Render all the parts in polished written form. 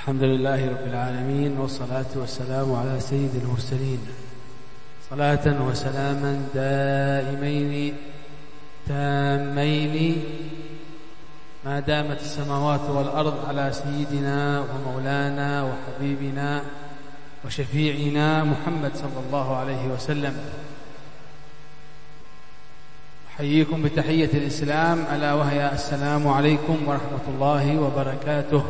الحمد لله رب العالمين، والصلاة والسلام على سيد المرسلين، صلاة وسلاما دائمين تامين ما دامت السماوات والأرض على سيدنا ومولانا وحبيبنا وشفيعنا محمد صلى الله عليه وسلم. أحييكم بتحية الإسلام ألا وهي السلام عليكم ورحمة الله وبركاته.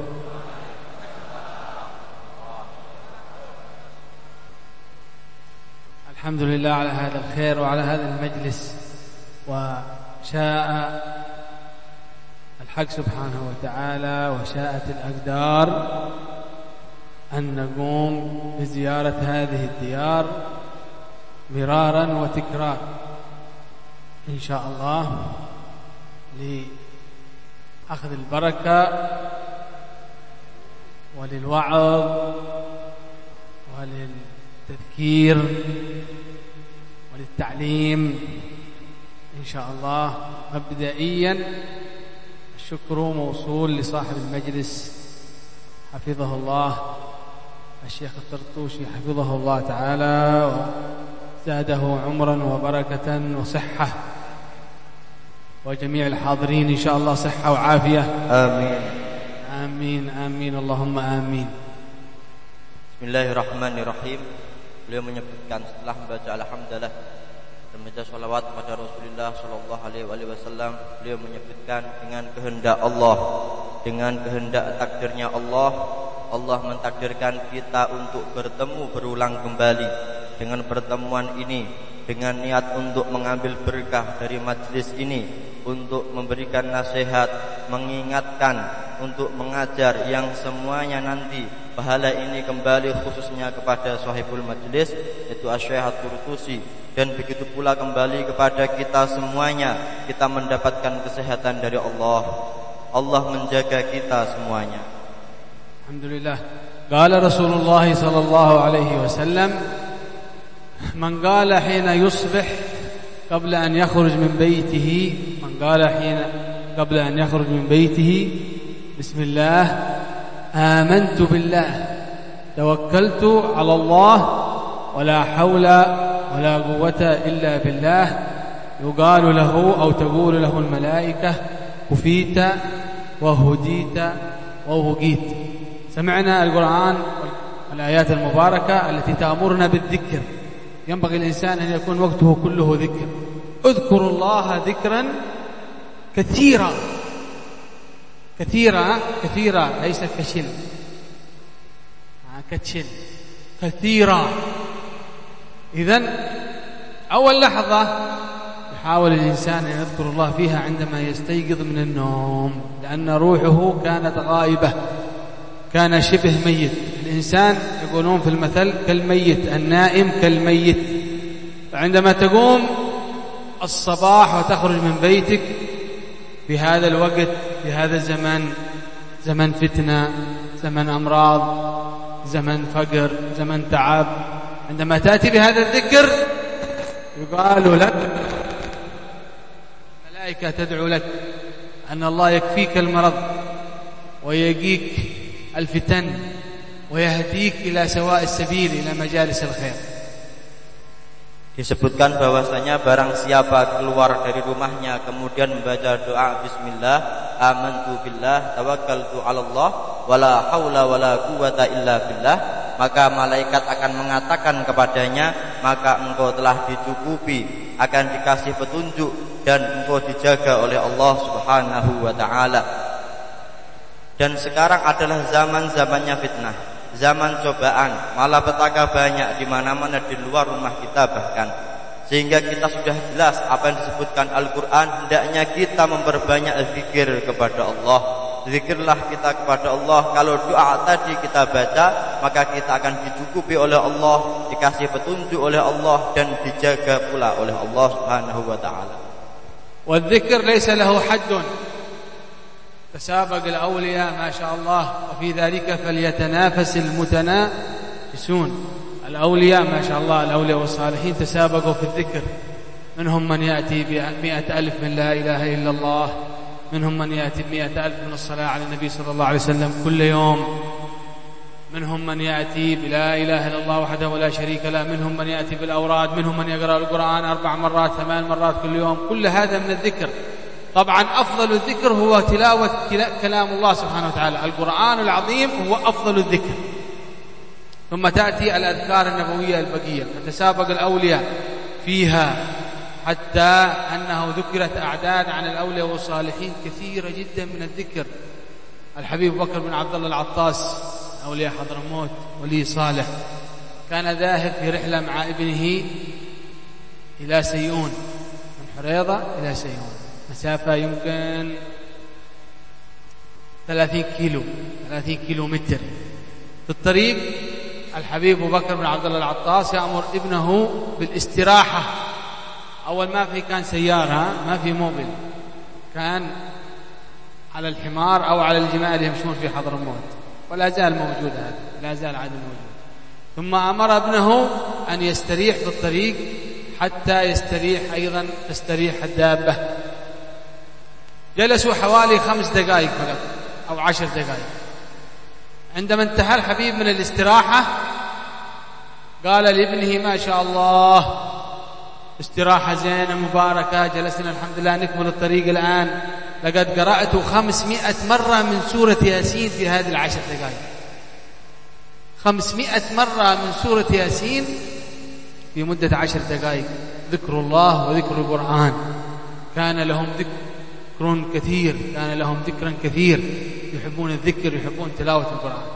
الحمد لله على هذا الخير وعلى هذا المجلس، وشاء الحق سبحانه وتعالى وشاءت الأقدار أن نقوم بزيارة هذه الديار مرارا وتكرار إن شاء الله لأخذ البركة وللوعظ وللتذكير وللتعليم إن شاء الله. مبدئيا الشكر موصول لصاحب المجلس حفظه الله الشيخ الطرطوشي حفظه الله تعالى وزاده عمرا وبركة وصحة، وجميع الحاضرين إن شاء الله صحة وعافية. آمين آمين آمين اللهم آمين. Bismillahirrahmanirrahim. Beliau menyebutkan setelah membaca alhamdulillah dan membaca salawat kepada Rasulullah sallallahu alaihi wasallam, beliau menyebutkan dengan kehendak Allah, dengan kehendak takdirnya Allah, Allah mentakdirkan kita untuk bertemu berulang kembali. Dengan pertemuan ini, dengan niat untuk mengambil berkah dari majlis ini, untuk memberikan nasihat, mengingatkan, untuk mengajar yang semuanya nanti pahala ini kembali khususnya kepada sahibul majlis, yaitu Asy-Syaikh At-Turtusi, dan begitu pula kembali kepada kita semuanya, kita mendapatkan kesehatan dari Allah. Allah menjaga kita semuanya. Alhamdulillah. Qala Rasulullah sallallahu alaihi wasallam, من قال حين يصبح قبل أن يخرج من بيته قبل أن يخرج من بيته بسم الله آمنت بالله توكلت على الله ولا حول ولا قوة إلا بالله، يقال له أو تقول له الملائكة كفيت وهديت ووقيت. سمعنا القرآن والآيات المباركة التي تأمرنا بالذكر، ينبغي الإنسان أن يكون وقته كله ذكر. اذكروا الله ذكرا كثيرا كثيرا كثيرا، ليس كشل كتشل، كثيرا. إذن أول لحظة يحاول الإنسان أن يذكر الله فيها عندما يستيقظ من النوم، لأن روحه كانت غائبة، كان شبه ميت. الإنسان يقولون في المثل كالميت، النائم كالميت. فعندما تقوم الصباح وتخرج من بيتك في هذا الوقت، في هذا الزمن، زمن فتنة، زمن أمراض، زمن فقر، زمن تعب، عندما تأتي بهذا الذكر يقال لك، الملائكة تدعو لك أن الله يكفيك المرض ويقيك الفتن ويهديك إلى سواء السبيل، إلى مجالس الخير. Disebutkan bahwasanya barang siapa keluar dari rumahnya kemudian membaca doa bismillah, amantu billah, tawakkaltu 'ala Allah, wala haula wala quwata illa billah, maka malaikat akan mengatakan kepadanya, maka engkau telah dicukupi, akan dikasih petunjuk, dan engkau dijaga oleh Allah Subhanahu wa taala. Dan sekarang adalah zaman-zamannya fitnah, zaman cobaan, malapetaka banyak di mana-mana di luar rumah kita bahkan. Sehingga kita sudah jelas apa yang disebutkan Al-Quran, hendaknya kita memperbanyak zikir kepada Allah. Zikirlah kita kepada Allah. Kalau doa tadi kita baca, maka kita akan dicukupi oleh Allah, dikasih petunjuk oleh Allah, dan dijaga pula oleh Allah Subhanahu wa ta'ala. والذكر ليس له حد، تسابق الأولياء ما شاء الله، وفي ذلك فليتنافس المتنافسون. الأولياء ما شاء الله، الأولياء والصالحين تسابقوا في الذكر، منهم من يأتي ب100,000 من لا إله إلا الله، منهم من يأتي ب100,000 من الصلاة على النبي صلى الله عليه وسلم كل يوم، منهم من يأتي بلا إله إلا الله وحده لا شريك له، منهم من يأتي بالأوراد، منهم من يقرأ القرآن 4 مرات 8 مرات كل يوم. كل هذا من الذكر. طبعا أفضل الذكر هو تلاوة كلام الله سبحانه وتعالى. القرآن العظيم هو أفضل الذكر. ثم تأتي الأذكار النبوية البقية، فتسابق الأولياء فيها، حتى أنه ذكرت أعداد عن الأولياء والصالحين كثيرة جدا من الذكر. الحبيب بكر بن عبد الله العطاس أولياء حضرموت ولي صالح، كان ذاهب في رحلة مع ابنه إلى سيئون، من حريضة إلى سيئون، مسافة يمكن 30 كيلو متر. في الطريق الحبيب بكر بن عبد الله العطاس يأمر ابنه بالاستراحة. أول ما كان سيارة، ما في موبل، كان على الحمار أو على الجمال يمشون في حضرموت، ولا زال موجود هذا، لا زال عاد موجود. ثم أمر ابنه أن يستريح في الطريق حتى يستريح أيضا تستريح الدابة. جلسوا حوالي 5 دقائق فقط أو 10 دقائق. عندما انتهى الحبيب من الاستراحة قال لابنه: ما شاء الله، استراحة زينة مباركة، جلسنا الحمد لله نكمل الطريق الآن. لقد قرأت 500 مرة من سورة ياسين في هذه 10 دقائق. 500 مرة من سورة ياسين في مدة 10 دقائق. ذكر الله وذكر القرآن. كان لهم ذكر كثير، كان لهم ذكرا كثير، يحبون الذكر، يحبون تلاوة القرآن.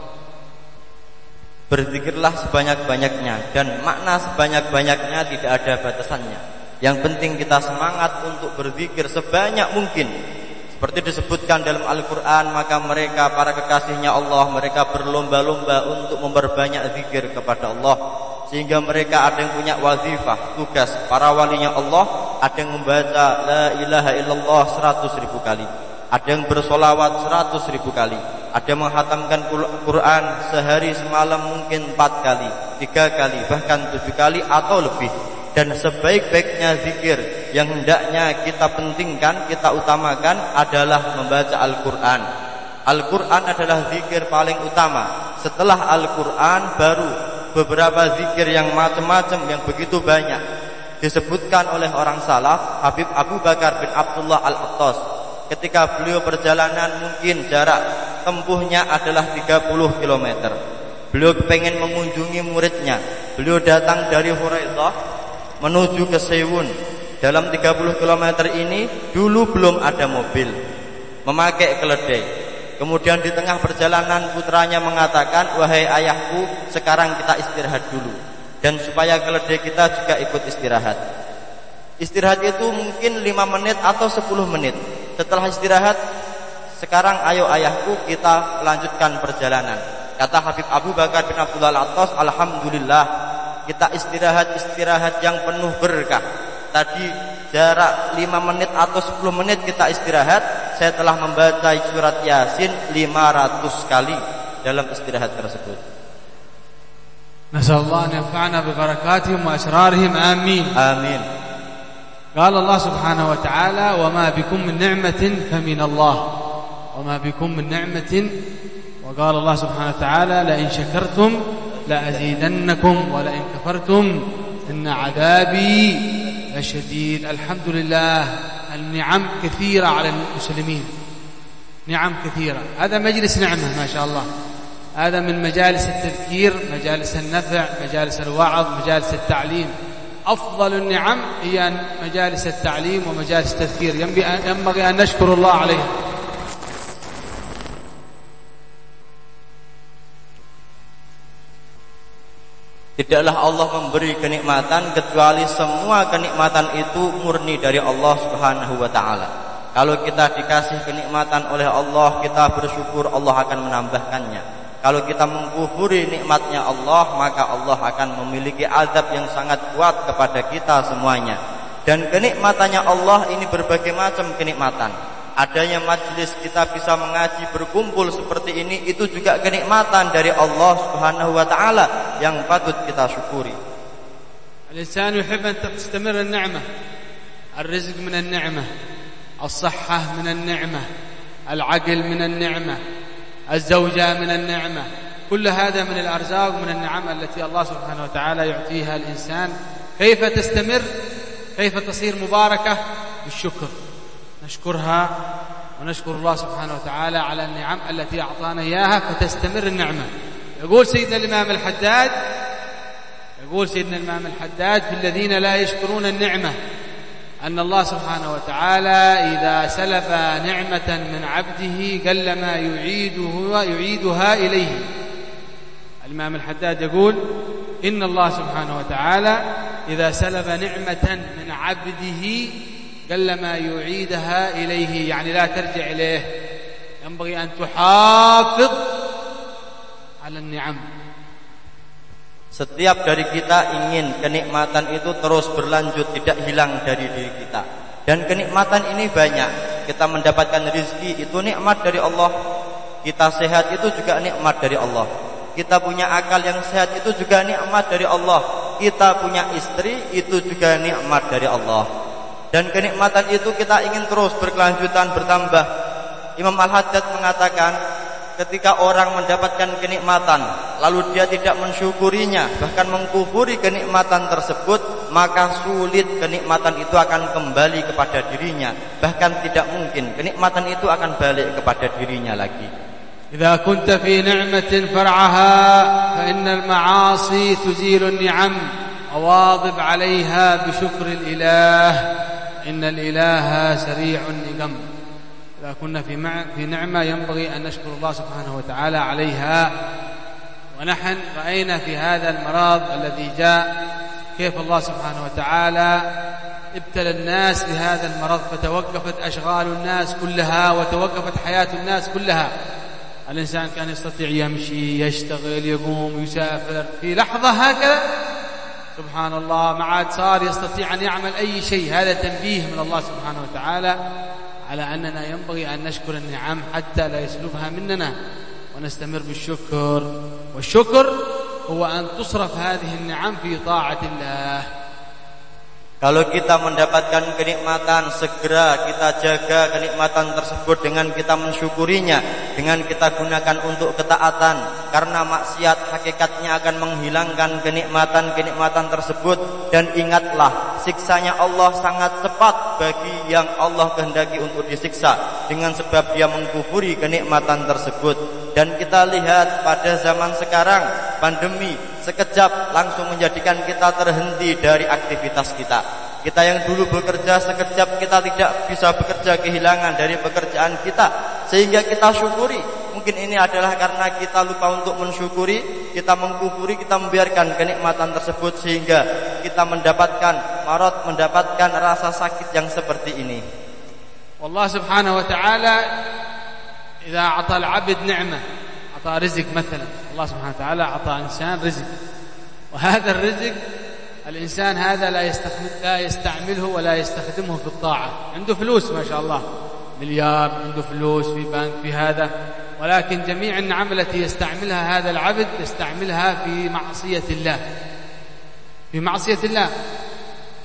Berzikirlah sebanyak-banyaknya dan makna sebanyak-banyaknya tidak ada batasannya. Yang penting kita semangat untuk berzikir sebanyak mungkin. Seperti disebutkan dalam Al-Quran, maka mereka para kekasihnya Allah, mereka berlomba-lomba untuk memperbanyak zikir kepada Allah. Sehingga mereka ada yang punya wazifah, tugas. Para walinya Allah ada yang membaca la ilaha illallah 100.000 kali, ada yang bersolawat 100.000 kali, ada yang menghatamkan Quran sehari semalam mungkin 4 kali, 3 kali, bahkan 7 kali atau lebih. Dan sebaik-baiknya zikir yang hendaknya kita pentingkan, kita utamakan adalah membaca Al-Quran. Al-Quran adalah zikir paling utama. Setelah Al-Quran baru beberapa zikir yang macam-macam, yang begitu banyak. Disebutkan oleh orang salaf, Habib Abu Bakar bin Abdullah Al-Attas, ketika beliau perjalanan mungkin jarak tempuhnya adalah 30 km. Beliau pengen mengunjungi muridnya. Beliau datang dari Hurairah menuju ke Seiwun. Dalam 30 km ini dulu belum ada mobil, memakai keledai. Kemudian di tengah perjalanan putranya mengatakan, wahai ayahku, sekarang kita istirahat dulu, dan supaya keledai kita juga ikut istirahat. Istirahat itu mungkin 5 menit atau 10 menit. Setelah istirahat, sekarang ayo ayahku kita lanjutkan perjalanan. Kata Habib Abu Bakar bin Abdullah Al-Attas, alhamdulillah kita istirahat yang penuh berkah. Tadi jarak 5 menit atau 10 menit kita istirahat, saya telah membaca surat Yasin 500 kali dalam istirahat tersebut. Nasallallahu an yanfa'ana bi barakatihim wa asrarihim, amin. Amin. Qala Allah subhanahu wa ta'ala, wa ma bikum min ni'matin fa min Allah, wa ma bikum min ni'matin, wa qala Allah subhanahu wa ta'ala, la in shakartum la azidannakum wa la in kafartum inna 'adabi لشديد. الحمد لله، النعم كثيرة على المسلمين، نعم كثيرة. هذا مجلس نعمة ما شاء الله. هذا من مجالس التذكير، مجالس النفع، مجالس الوعظ، مجالس التعليم. أفضل النعم هي مجالس التعليم ومجالس التذكير، ينبغي أن نشكر الله عليها. Tidaklah Allah memberi kenikmatan kecuali semua kenikmatan itu murni dari Allah Subhanahu wa ta'ala. Kalau kita dikasih kenikmatan oleh Allah, kita bersyukur, Allah akan menambahkannya. Kalau kita mengkufuri nikmatnya Allah, maka Allah akan memiliki azab yang sangat kuat kepada kita semuanya. Dan kenikmatannya Allah ini berbagai macam kenikmatan. Adanya majlis kita bisa mengaji, berkumpul seperti ini, itu juga kenikmatan dari Allah Subhanahu wa ta'ala yang patut kita syukuri. Al-insan yuhib an tastamir an-ni'mah, al-rizq min an-ni'mah, al-sahhah min an-ni'mah, al-aql min an-ni'mah, al-zawja min an-ni'mah, كل هذا من الأرزاق ومن النعم التي الله سبحانه وتعالى يعطيها الإنسان. كيف تستمر؟ كيف تصير مباركة؟ بالشكر، نشكرها ونشكر الله سبحانه وتعالى على النعم التي أعطانا إياها فتستمر النعمة. يقول سيدنا الإمام الحداد في الذين لا يشكرون النعمة أن الله سبحانه وتعالى إذا سلب نعمة من عبده قلما يعيدها إليه. الإمام الحداد يقول إن الله سبحانه وتعالى إذا سلب نعمة من عبده قلما يعيدها إليه، يعني لا ترجع إليه. ينبغي أن تحافظ على النعم. Setiap dari kita ingin kenikmatan itu terus berlanjut, tidak hilang dari diri kita. Dan kenikmatan ini banyak. Kita mendapatkan rezeki itu nikmat dari Allah. Kita sehat itu juga nikmat dari Allah. Kita punya akal yang sehat itu juga nikmat dari Allah. Kita punya istri itu juga nikmat dari Allah. Dan kenikmatan itu kita ingin terus berkelanjutan, bertambah. Imam Al-Haddad mengatakan, ketika orang mendapatkan kenikmatan lalu dia tidak mensyukurinya, bahkan mengkufuri kenikmatan tersebut, maka sulit kenikmatan itu akan kembali kepada dirinya. Bahkan tidak mungkin kenikmatan itu akan balik kepada dirinya lagi. إذا كنت في نعمة فرعها فإن المعاصي تزيل النعم وواظب عليها بشكر الإله إن الإله سريع النقم. إذا كنا في نعمة ينبغي أن نشكر الله سبحانه وتعالى عليها. ونحن رأينا في هذا المرض الذي جاء كيف الله سبحانه وتعالى ابتلى الناس بهذا المرض، فتوقفت أشغال الناس كلها وتوقفت حياة الناس كلها. الإنسان كان يستطيع يمشي، يشتغل، يقوم، يسافر في لحظة هكذا، سبحان الله، ما عاد صار يستطيع أن يعمل أي شيء. هذا تنبيه من الله سبحانه وتعالى على أننا ينبغي أن نشكر النعم حتى لا يسلبها مننا ونستمر بالشكر. والشكر هو أن تصرف هذه النعم في طاعة الله. Kalau kita mendapatkan kenikmatan, segera kita jaga kenikmatan tersebut dengan kita mensyukurinya, dengan kita gunakan untuk ketaatan. Karena maksiat hakikatnya akan menghilangkan kenikmatan-kenikmatan tersebut. Dan ingatlah, siksanya Allah sangat cepat bagi yang Allah kehendaki untuk disiksa, dengan sebab dia mengkufuri kenikmatan tersebut. Dan kita lihat pada zaman sekarang, pandemi sekejap langsung menjadikan kita terhenti dari aktivitas kita. Kita yang dulu bekerja, sekejap kita tidak bisa bekerja, kehilangan dari pekerjaan kita, sehingga kita syukuri. Mungkin ini adalah karena kita lupa untuk mensyukuri, kita mengkufuri, kita membiarkan kenikmatan tersebut, sehingga kita mendapatkan marad, mendapatkan rasa sakit yang seperti ini. Allah subhanahu wa ta'ala إذا أعطى العبد نعمة، أعطى رزق مثلا، الله سبحانه وتعالى أعطى إنسان رزق، وهذا الرزق الإنسان هذا لا يستعمله ولا يستخدمه في الطاعة. عنده فلوس ما شاء الله، مليار، عنده فلوس في بنك، في هذا، ولكن جميع النعم التي يستعملها هذا العبد يستعملها في معصية الله، في معصية الله.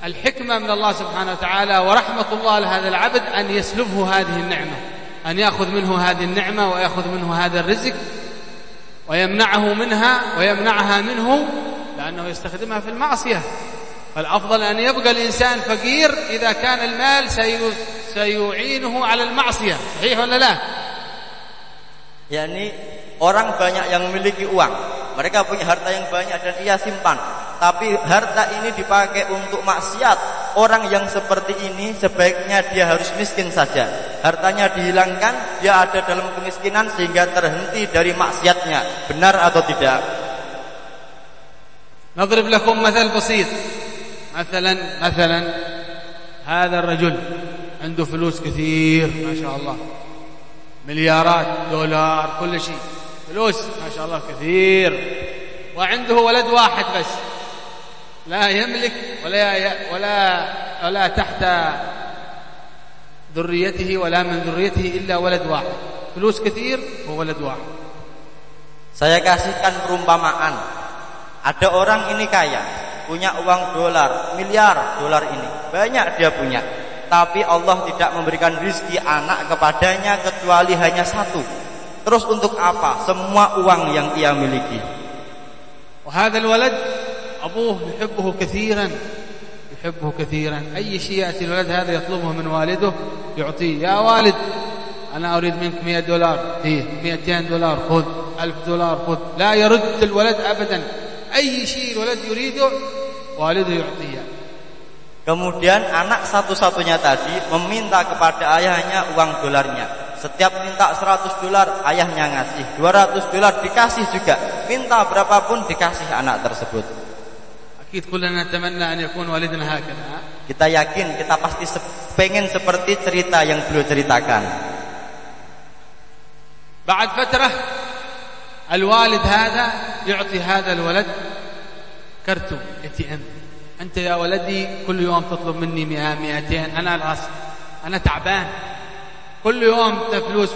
الحكمة من الله سبحانه وتعالى ورحمة الله لهذا العبد أن يسلبه هذه النعمة، أن يأخذ منه هذه النعمة ويأخذ منه هذا الرزق ويمنعها منه لأنه يستخدمها في المعصية. فالأفضل أن يبقى الإنسان فقير إذا كان المال سيعينه على المعصية. صحيح ولا لا؟ Yani orang banyak yang memiliki uang, mereka punya harta yang banyak dan ia simpan, tapi harta ini dipakai untuk maksiat. Orang yang seperti ini sebaiknya dia harus miskin saja, hartanya dihilangkan, dia ada dalam kemiskinan sehingga terhenti dari maksiatnya. Benar atau tidak? نضرب لكم مثل بسيط. مثلا هذا الرجل عنده فلوس كثير ما شاء الله، مليارات دولار، كل شيء فلوس ما شاء الله كثير، وعنده ولد واحد بس، لا يملك ولا تحت ذريته ولا من ذريته إلا ولد واحد، فلوس كثير وولد واحد. Saya kasihkan perumpamaan. Ada orang ini kaya, punya uang dolar, miliar dolar ini, banyak dia punya. Tapi Allah tidak memberikan rezeki anak kepadanya kecuali hanya satu. Terus untuk apa semua uang yang ia miliki? وهذا الولد أبوه يحبه كثيرا يحبه كثيرا أي شيء يأتي الولد هذا يطلبه من والده يعطيه يا والد أنا أريد منك $100 فيه $200 خذ $1000 خذ لا يرد الولد أبدا أي شيء الولد يريده والده يعطيه. Kemudian anak satu-satunya tadi meminta kepada ayahnya uang dolarnya. Setiap minta $100 ayahnya ngasih, $200 dikasih juga. Minta berapapun dikasih anak tersebut. أكيد كلنا نتمنى أن يكون والدنا هكذا. Kita yakin, kita pasti pengen seperti cerita yang beliau ceritakan. بعد فترة الوالد هذا يعطي هذا الولد كرتو ATM. أنت يا ولدي كل يوم تطلب مني 100 200 أنا تعبان كل يوم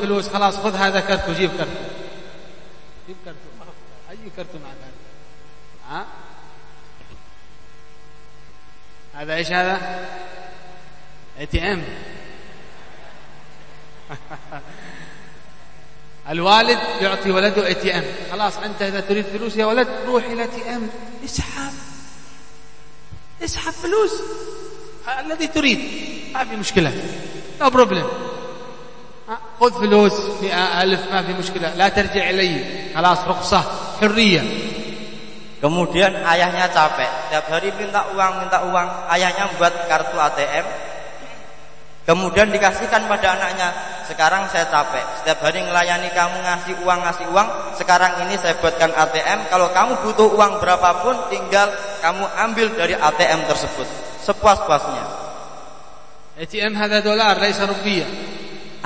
فلوس خلاص خذ هذا كرتو جيب كرتو أي كرتو مع ذلك هذا إيش هذا ATM. الوالد يعطي ولده ATM. خلاص أنت إذا تريد فلوس يا ولد روح إلى ATM اسحب فلوس الذي تريد ما في مشكلة no problem خذ فلوس 100,000 ما في مشكلة لا ترجع إلي خلاص رخصة حرية. Kemudian ayahnya capek, setiap hari minta uang, ayahnya buat kartu ATM. Kemudian dikasihkan pada anaknya, sekarang saya capek, setiap hari melayani kamu ngasih uang, sekarang ini saya buatkan ATM, kalau kamu butuh uang berapapun tinggal kamu ambil dari ATM tersebut, sepuas-puasnya. ATM هذا دولار ليس rupiah.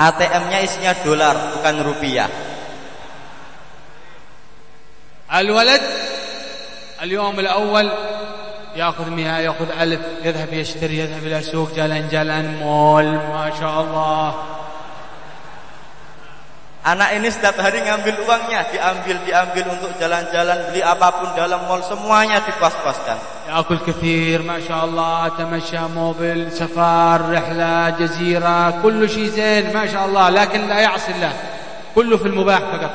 ATM-nya isinya dolar, bukan rupiah. الولد اليوم الأول يأخذ 100 يأخذ 1000 يذهب يشتري يذهب إلى سوق jalan-jalan mall ما شاء الله. Anak ini setiap hari ngambil uangnya, diambil untuk jalan-jalan, beli apapun dalam mall, semuanya dipuas-puaskan. يأكل كثير ما شاء الله تمشى موبل سفر رحلة جزيرة كل شيء زين ما شاء الله لكن لا يعصي الله كله في المباح فقط.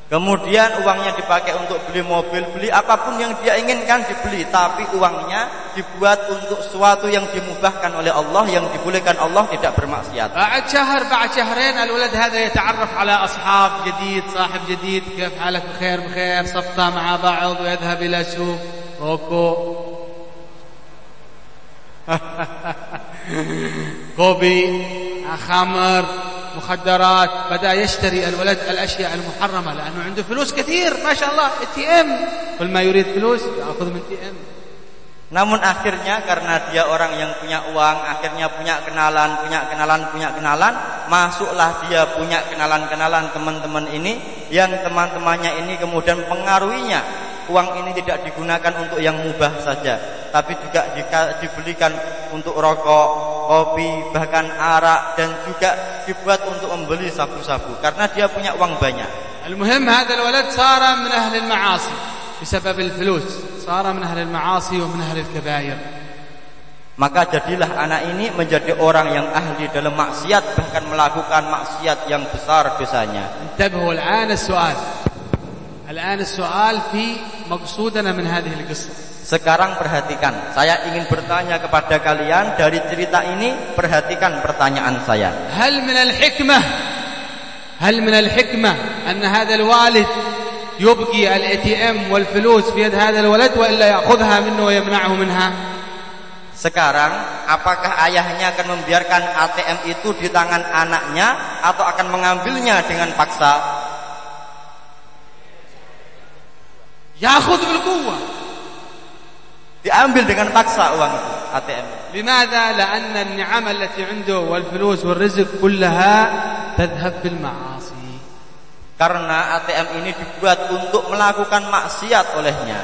Kemudian uangnya dipakai untuk beli mobil, beli apapun yang dia inginkan dibeli, tapi uangnya dibuat untuk sesuatu yang dimubahkan oleh Allah, yang dibolehkan Allah, tidak bermaksiat. بعد شهر بعد شهرين الولد هذا يتعرف على أصحاب جديد صاحب جديد كيف حالك بخير صفقة مع بعض ويذهب إلى سوق روكو كوبي خمر مخدرات بدأ يشتري الولد الأشياء المحرمة لأنه عنده فلوس كثير ما شاء الله ATM كل ما يريد فلوس يأخذ من ATM. Namun akhirnya karena dia orang yang punya uang, akhirnya punya kenalan, masuklah dia punya kenalan teman-teman ini, yang teman-temannya ini kemudian pengaruhinya uang ini tidak digunakan untuk yang mubah saja, tapi juga dibelikan untuk rokok, kopi, bahkan arak, dan juga dibuat untuk membeli sabu-sabu karena dia punya uang banyak. المهم هذا الولد صار من أهل المعاصي بسبب الفلوس صار من أهل المعاصي ومن أهل الكبائر. Maka jadilah anak ini menjadi orang yang ahli dalam maksiat, bahkan melakukan maksiat yang besar dosanya. انتبهوا الآن السؤال في مقصودنا من هذه القصة. Sekarang perhatikan, saya ingin bertanya kepada kalian dari cerita ini, perhatikan pertanyaan saya. هل من الحكمة أن هذا الوالد يبقي الATM والفلوس في يد هذا الولد وإلا يأخذها منه ويمنعه منها؟ Sekarang, apakah ayahnya akan membiarkan ATM itu di tangan anaknya atau akan mengambilnya dengan paksa? يأخذ بالقوة. Diambil dengan paksa uang itu, ATM. لماذا؟ لأن النعم التي عنده والفلوس والرزق كلها تذهب في المعاصي. Karena ATM ini dibuat untuk melakukan maksiat olehnya.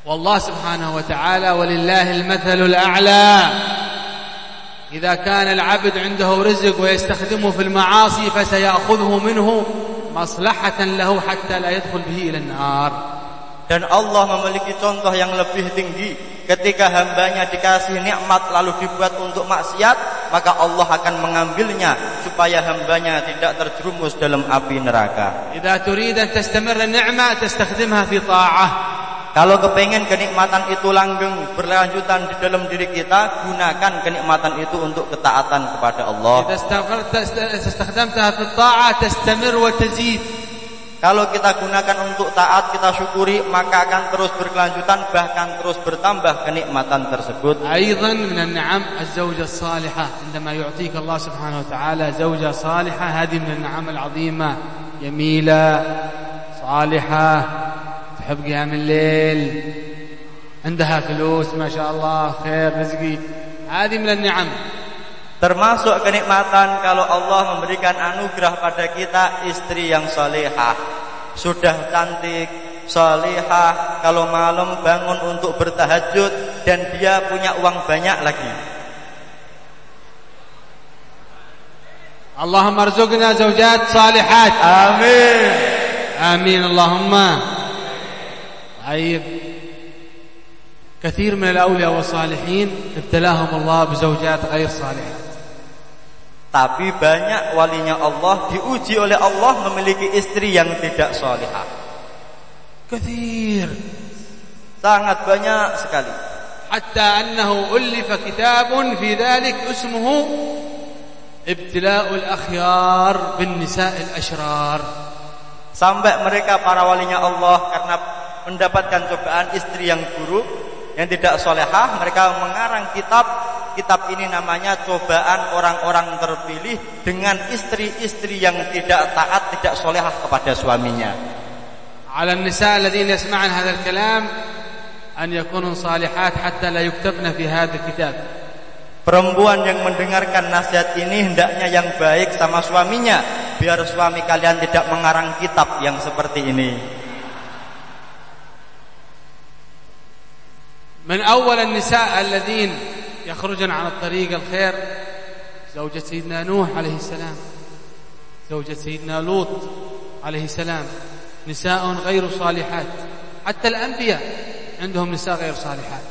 والله سبحانه وتعالى ولله المثل الأعلى. إذا كان العبد عنده رزق ويستخدمه في المعاصي فسيأخذه منه مصلحة له حتى لا يدخل به إلى النار. Dan Allah memiliki contoh yang lebih tinggi. Ketika hambanya dikasih nikmat lalu dibuat untuk maksiat, maka Allah akan mengambilnya supaya hambanya tidak terjerumus dalam api neraka. إذا تريد أن تستمر النعمة تستخدمها في طاعة. Kalau kepengen kenikmatan itu langgeng berlanjutan di dalam diri kita, gunakan kenikmatan itu untuk ketaatan kepada Allah. إذا استخدمتها في الطاعة تستمر وتزيد. Kalau kita gunakan untuk taat, kita syukuri, maka akan terus berkelanjutan, bahkan terus bertambah kenikmatan tersebut. أيضا من النعم الزوجة الصالحة. عندما يعطيك الله سبحانه وتعالى زوجة صالحة هذه من النعم العظيمة. جميلة صالحة تحب قيام الليل عندها فلوس ما شاء الله خير رزقي. هذه من النعم. Termasuk kenikmatan kalau Allah memberikan anugerah pada kita istri yang salihah, sudah cantik, salihah, kalau malam bangun untuk bertahajud dan dia punya uang banyak lagi. Allahumma arzuqna zawjat salihat. Amin. Amin Allahumma. Baik. كثير من الأولياء والصالحين ابتلاهم الله بزوجات غير صالحات. Tapi banyak walinya Allah diuji oleh Allah memiliki istri yang tidak salihah. كثير. Sangat banyak sekali. حتى أنه ألف كتاب في ذلك اسمه ابتلاء الأخيار بالنساء الأشرار. Sampai mereka para walinya Allah karena mendapatkan cobaan istri yang buruk, yang tidak solehah, mereka mengarang kitab ini namanya cobaan orang-orang terpilih dengan istri-istri yang tidak taat, tidak solehah kepada suaminya. على النساء الذين يسمعن هذا الكلام أن يكونوا صالحات حتى لا يكتبن في هذا الكتاب. Perempuan yang mendengarkan nasihat ini hendaknya yang baik sama suaminya, biar suami kalian tidak mengarang kitab yang seperti ini. من أول النساء الذين يخرجن عن الطريق الخير زوجة سيدنا نوح عليه السلام، زوجة سيدنا لوط عليه السلام، نساء غير صالحات. حتى الأنبياء عندهم نساء غير صالحات.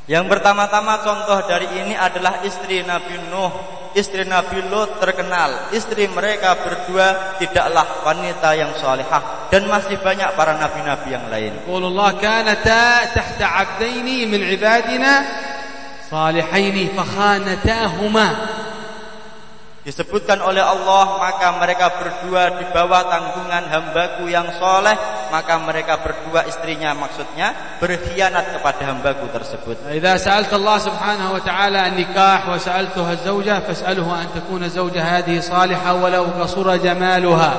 Yang pertama-tama contoh dari ini adalah istri Nabi Nuh, istri Nabi Lut terkenal. Istri mereka berdua tidaklah wanita yang salihah, dan masih banyak para nabi-nabi yang lain. Allah كانتا تحت عبدين من عبادنا صالحين فخانتاهما. Disebutkan oleh Allah, maka mereka berdua di bawah tanggungan hambaku yang soleh, maka mereka berdua istrinya maksudnya berkhianat kepada hambaku tersebut. إذا سألت الله سبحانه وتعالى النكاح وسألتها الزوجة فاسأله أن تكون زوجة هذه صالحة ولو قصر جمالها.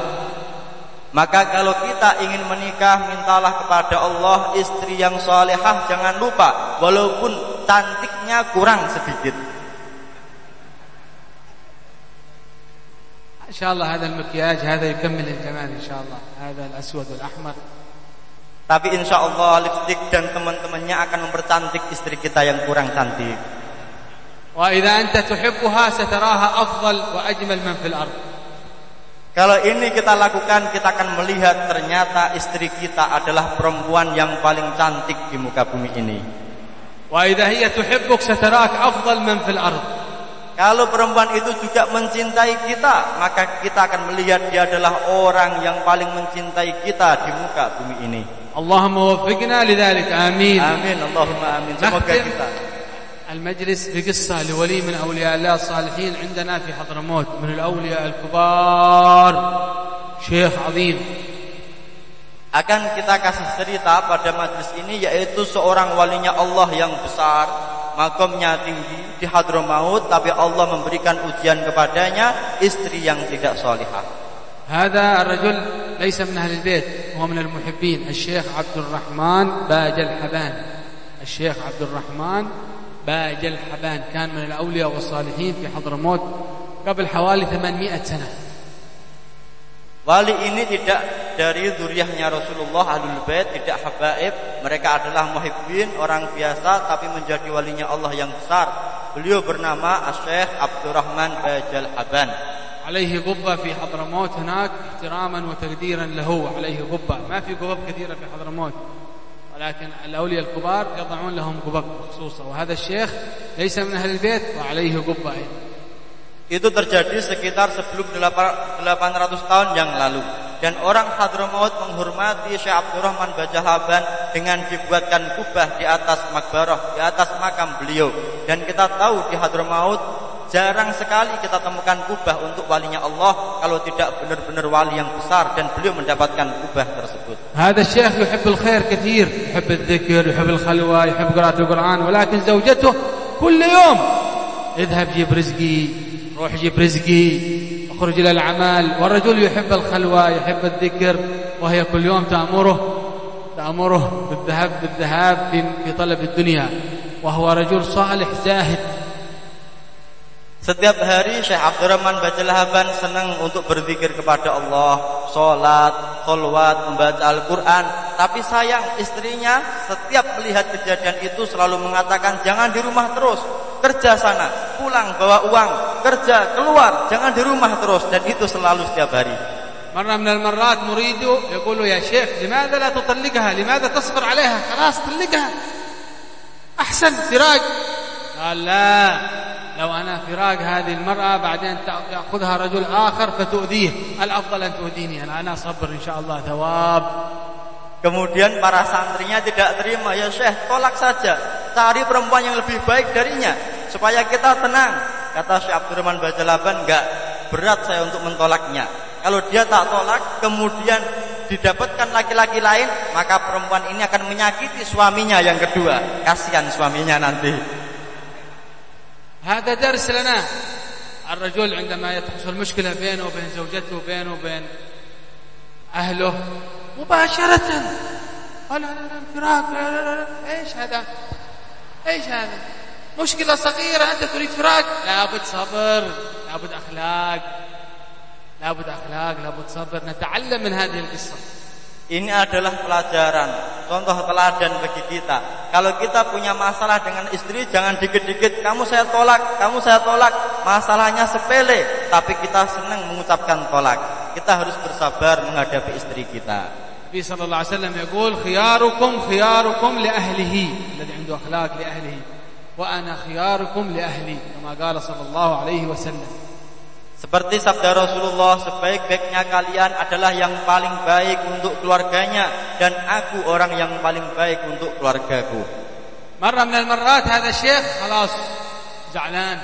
Maka kalau kita ingin menikah, mintalah kepada Allah istri yang salihah, jangan lupa walaupun cantiknya kurang sedikit. إن شاء الله هذا المكياج هذا يكمل الجمال إن شاء الله. هذا الأسود والأحمر. Tapi insya Allah lipstik dan teman-temannya akan mempercantik istri kita yang kurang cantik. وإذا أنت تحبها ستراها أفضل وأجمل من في الأرض. Kalau ini kita lakukan, kita akan melihat ternyata istri kita adalah perempuan yang paling cantik di muka bumi ini. وإذا هي تحبك ستراك أفضل من في الأرض. Kalau perempuan itu juga mencintai kita, maka kita akan melihat dia adalah orang yang paling mencintai kita di muka bumi ini. Allahumma waffiqna lidzalik. Amin. Amin. Allahumma amin. Semoga kita. المجلس بقصة لولي من أولياء الله الصالحين عندنا في حضرموت من الأولياء الكبار شيخ عظيم. Akan kita kasih cerita pada majlis ini, yaitu seorang walinya Allah yang besar, makamnya tinggi di Hadramaut, tapi Allah memberikan ujian kepadanya istri yang tidak salihah. هذا الرجل ليس من أهل البيت، هو من المحبين. الشيخ عبد الرحمن باج الحبان. الشيخ عبد الرحمن باج الحبان كان من الأولياء والصالحين في حضرموت قبل حوالي 800 سنة. Wali ini tidak dari zuriyahnya Rasulullah Ahlul Bait, tidak habaib. Mereka adalah muhibbin, orang biasa, tapi menjadi walinya Allah yang besar. Beliau bernama Syekh Abdurrahman Bajal Haban. عليه قبة في حضرموت هناك احتراما وتقديرا له. عليه قبة، ما في قبب كثيرة في حضرموت، ولكن الأولياء الكبار يضعون لهم قبب مخصوصة، وهذا الشيخ ليس من أهل البيت وعليه قبة. Itu terjadi sekitar sebelum 800 tahun yang lalu. Dan orang Hadramaut menghormati Syekh Abdurrahman Bajalahaban dengan dibuatkan kubah di atas makbarah, di atas makam beliau. Dan kita tahu di Hadramaut jarang sekali kita temukan kubah untuk walinya Allah kalau tidak benar-benar wali yang besar dan beliau mendapatkan kubah tersebut. هذا الشيخ يحب الخير كثير، يحب الذكر، يحب الخلوة، يحب قراءة القرآن، ولكن زوجته كل يوم اذهب جيب رزقي، روح جيب رزقي، اخرج إلى العمل. والرجل يحب الخلوة، يحب الذكر، وهي كل يوم تأمره بالذهاب في طلب الدنيا، وهو رجل صالح زاهد. Setiap hari Syekh Abdurrahman Bajalahaban senang untuk berzikir kepada Allah, sholat, kholwat, membaca Al-Quran. Tapi sayang istrinya setiap melihat kejadian itu selalu mengatakan, jangan di rumah terus, kerja sana, pulang bawa uang, kerja, keluar, jangan di rumah terus. Dan itu selalu setiap hari. مرة من المرات مريده يقول يا شيخ لماذا لا تطلقها، لماذا تصبر عليها، خلاص طلقها أحسن فراق. قال لا، لو أنا فراق هذه المرأة بعدين يأخذها رجل آخر فتؤذيه، الأفضل أن تؤذيني أنا صبر إن شاء الله ثواب. Kemudian para santrinya tidak terima, ya Syekh tolak saja, cari perempuan yang lebih baik darinya supaya kita tenang. Kata Syekh Abdurrahman Bajalahaban, enggak, berat saya untuk mentolaknya. Kalau dia tak tolak kemudian didapatkan laki-laki lain, maka perempuan ini akan menyakiti suaminya yang kedua, kasihan suaminya nanti. هذا درس لنا. الرجل عندما تحصل مشكلة بينه وبين زوجته وبينه وبين أهله مباشرة قال لا فراق، لا ايش هذا، ايش هذا، مشكلة صغيرة أنت تريد فراق. لابد صبر، لابد أخلاق، لابد صبر. نتعلم من هذه القصة. Ini adalah pelajaran, contoh teladan bagi kita. Kalau kita punya masalah dengan istri, jangan dikit-dikit kamu saya tolak. Masalahnya sepele, tapi kita senang mengucapkan tolak. Kita harus bersabar menghadapi istri kita. Nabi sallallahu alaihi wasallam يقول خياركم لأهله، الذي عنده أخلاق لأهله، وأنا خياركم لأهلي، كما قال صلى الله عليه وسلم. Seperti sabda Rasulullah, sebaik-baiknya kalian adalah yang paling baik untuk keluarganya, dan aku orang yang paling baik untuk keluargaku. مرة من المرات هذا الشيخ خلاص زعلان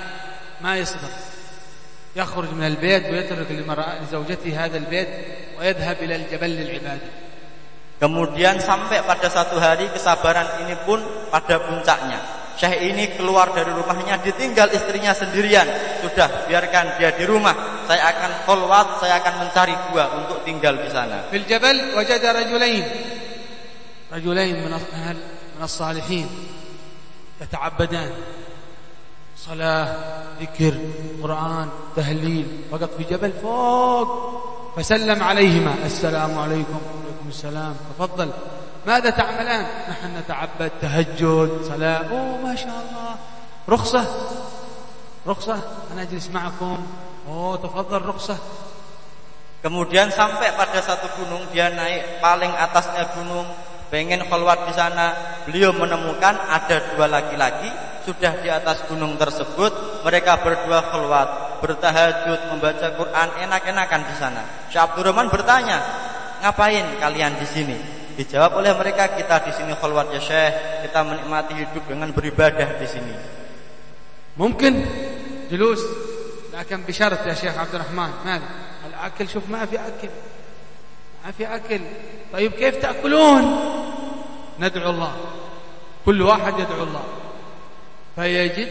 ما يصبر، يخرج من البيت ويترك لزوجته هذا البيت ويذهب إلى الجبل للعبادة. Kemudian sampai pada satu hari kesabaran ini pun pada puncaknya. Syekh ini keluar dari rumahnya, ditinggal istrinya sendirian. Sudah, biarkan dia di rumah. Saya akan kholwat, saya akan mencari buah untuk tinggal di sana. Fil jabal wajada rajulain min as-salihin yata'abbadan salah, dhikr, Quran, tahlil, faqat fi jabal fawq. فسلم عليهما السلام عليكم. وعليكم السلام. تفضل. ماذا تعملان؟ نحن نتعبد، تهجد، صلاة. ما شاء الله. رخصة أنا أجلس معكم. تفضل رخصة. Kemudian sampai pada satu gunung, dia naik paling atasnya gunung, pengen kholwat di sana. Beliau menemukan ada dua laki-laki sudah di atas gunung tersebut. Mereka berdua kholwat, bertahajud, membaca Quran, enak-enakan di sana. Syekh Abdurrahman bertanya, ngapain kalian di sini? Dijawab oleh mereka, kita di sini kholwat ya Syekh, kita menikmati hidup dengan beribadah di sini. ممكن جلوس لكن بشرط يا شيخ عبد الرحمن. ماذا؟ الأكل شوف ما في أكل. طيب كيف تأكلون؟ ندعو الله، كل واحد يدعو الله فيجد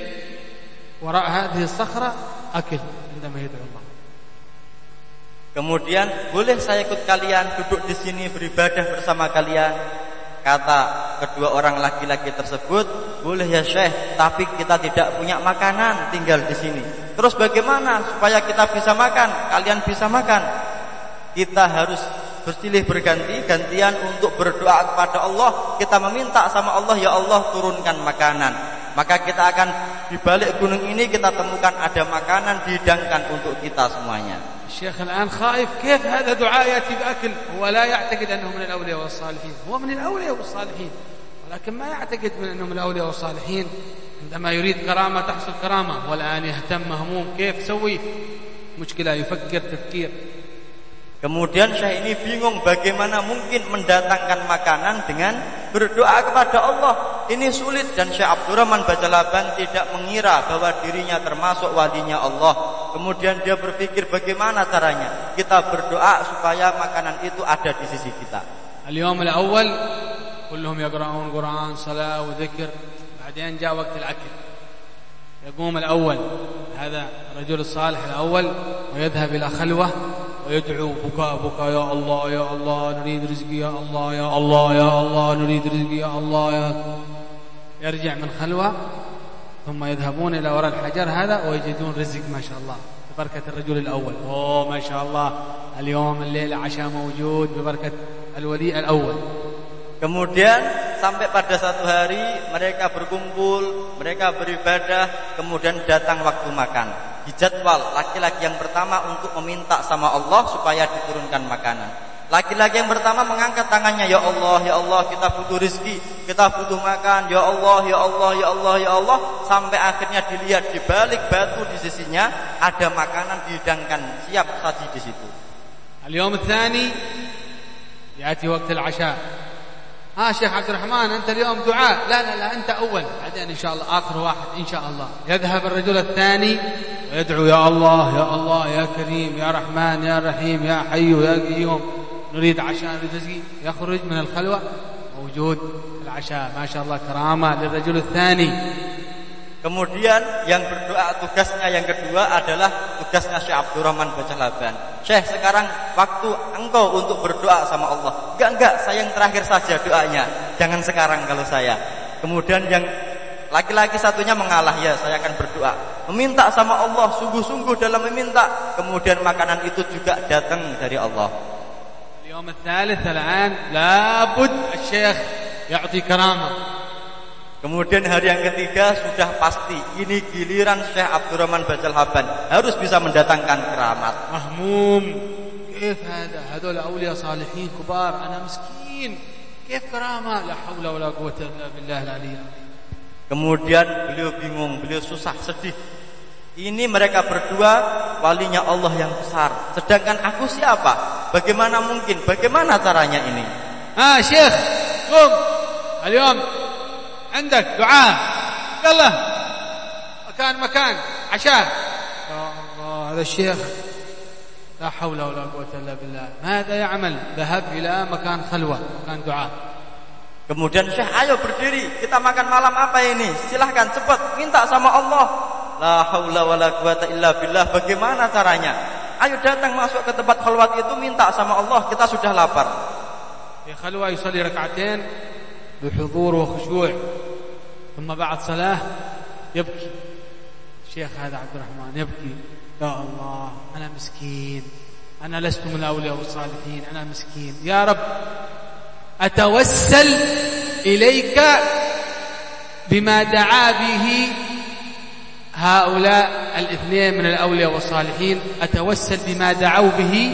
وراء هذه الصخرة أكل عندما يدعو الله. Kemudian, boleh saya ikut kalian duduk di sini beribadah bersama kalian? Kata kedua orang laki-laki tersebut, boleh ya Syekh, tapi kita tidak punya makanan tinggal di sini. Terus bagaimana supaya kita bisa makan, kalian bisa makan? Kita harus bersilih berganti-gantian untuk berdoa kepada Allah. Kita meminta sama Allah, ya Allah turunkan makanan. Maka kita akan di balik gunung ini kita temukan ada makanan dihidangkan untuk kita semuanya. الشيخ الآن خائف، كيف هذا دعاء يأتي بأكل؟ هو لا يعتقد أنه من الأولياء والصالحين، هو من الأولياء والصالحين، ولكن ما يعتقد من أنه من الأولياء والصالحين عندما يريد كرامة تحصل كرامة، والآن يهتم مهموم كيف سوي مشكلة، يفكر تفكير. Kemudian Syekh ini bingung bagaimana mungkin mendatangkan makanan dengan berdoa kepada Allah. Ini sulit, dan Syekh Abdurrahman Bajalaban tidak mengira bahwa dirinya termasuk walinya Allah. Kemudian dia berpikir bagaimana caranya kita berdoa supaya makanan itu ada di sisi kita. اليوم الأول كلهم يقرؤون قرآن صلاة وذكر، بعدين جاء وقت الأكل يقوم الأول هذا الرجل الصالح الأول ويذهب إلى خلوة ويدعو بكاء يا الله يا الله نريد رزقي يا الله يا الله يا الله نريد رزقي يا الله يا. يرجع من خلوة ثم يذهبون إلى وراء الحجر هذا ويجدون رزق ما شاء الله ببركة الرجل الأول. ما شاء الله اليوم الليلة عشاء موجود ببركة الولي الأول. Kemudian sampai pada satu hari mereka berkumpul, mereka beribadah, kemudian datang waktu makan. Dijadwal laki-laki yang pertama untuk meminta sama Allah supaya diturunkan makanan. Laki-laki yang pertama mengangkat tangannya, ya Allah, kita butuh rezeki, kita butuh makan, ya Allah, ya Allah, ya Allah, ya Allah. Sampai akhirnya dilihat di balik batu di sisinya ada makanan dihidangkan, siap saji di situ. اليوم الثاني يأتي وقت العشاء. شيخ عبد الرحمن أنت اليوم دعاء. لا أنت أول، بعدين إن شاء الله آخر واحد إن شاء الله. يذهب الرجل الثاني ويدعو يا الله يا الله يا كريم يا رحمن يا رحيم يا حي يا قيوم نريد عشاء نريد رزق. يخرج من الخلوة موجود العشاء ما شاء الله كرامة للرجل الثاني. Kemudian yang berdoa tugasnya yang kedua adalah tugasnya Syekh Abdurrahman Bajalaban. Syekh, sekarang waktu engkau untuk berdoa sama Allah. Enggak, saya yang terakhir saja doanya. Jangan sekarang kalau saya. Kemudian yang laki-laki satunya mengalah, ya saya akan berdoa. Meminta sama Allah, sungguh-sungguh dalam meminta. Kemudian makanan itu juga datang dari Allah. اليوم الثالث الآن لابد الشيخ يعطي كرامة. Kemudian hari yang ketiga sudah pasti ini giliran Syekh Abdurrahman Bajalaban harus bisa mendatangkan keramat. Mahmum, كيف هذول أولياء صالحين كبار أنا مسكين كيف كرامة لا حول ولا قوة إلا بالله العلي. Kemudian beliau bingung, beliau susah, sedih. Ini mereka berdua walinya Allah yang besar, sedangkan aku siapa? Bagaimana mungkin? Bagaimana caranya ini? Syekh, قم اليوم عندك دعاء يلا مكان عشاء. يا الله هذا الشيخ لا حول ولا قوة إلا بالله. ماذا يعمل؟ ذهب إلى مكان خلوة مكان دعاء. Kemudian Syekh, ayo berdiri, kita makan malam apa ini? Silahkan cepat minta sama Allah. La haula wala quwata illa billah. Bagaimana caranya? Ayo datang masuk ke tempat khalwat itu minta sama Allah, kita sudah lapar. في خلوة يصلي ركعتين بحضور وخشوع ثم بعد صلاة يبكي. الشيخ هذا عبد الرحمن يبكي، يا الله أنا مسكين، أنا لست من الأولياء والصالحين، أنا مسكين، يا رب أتوسل إليك بما دعا به هؤلاء الاثنين من الأولياء والصالحين، أتوسل بما دعوا به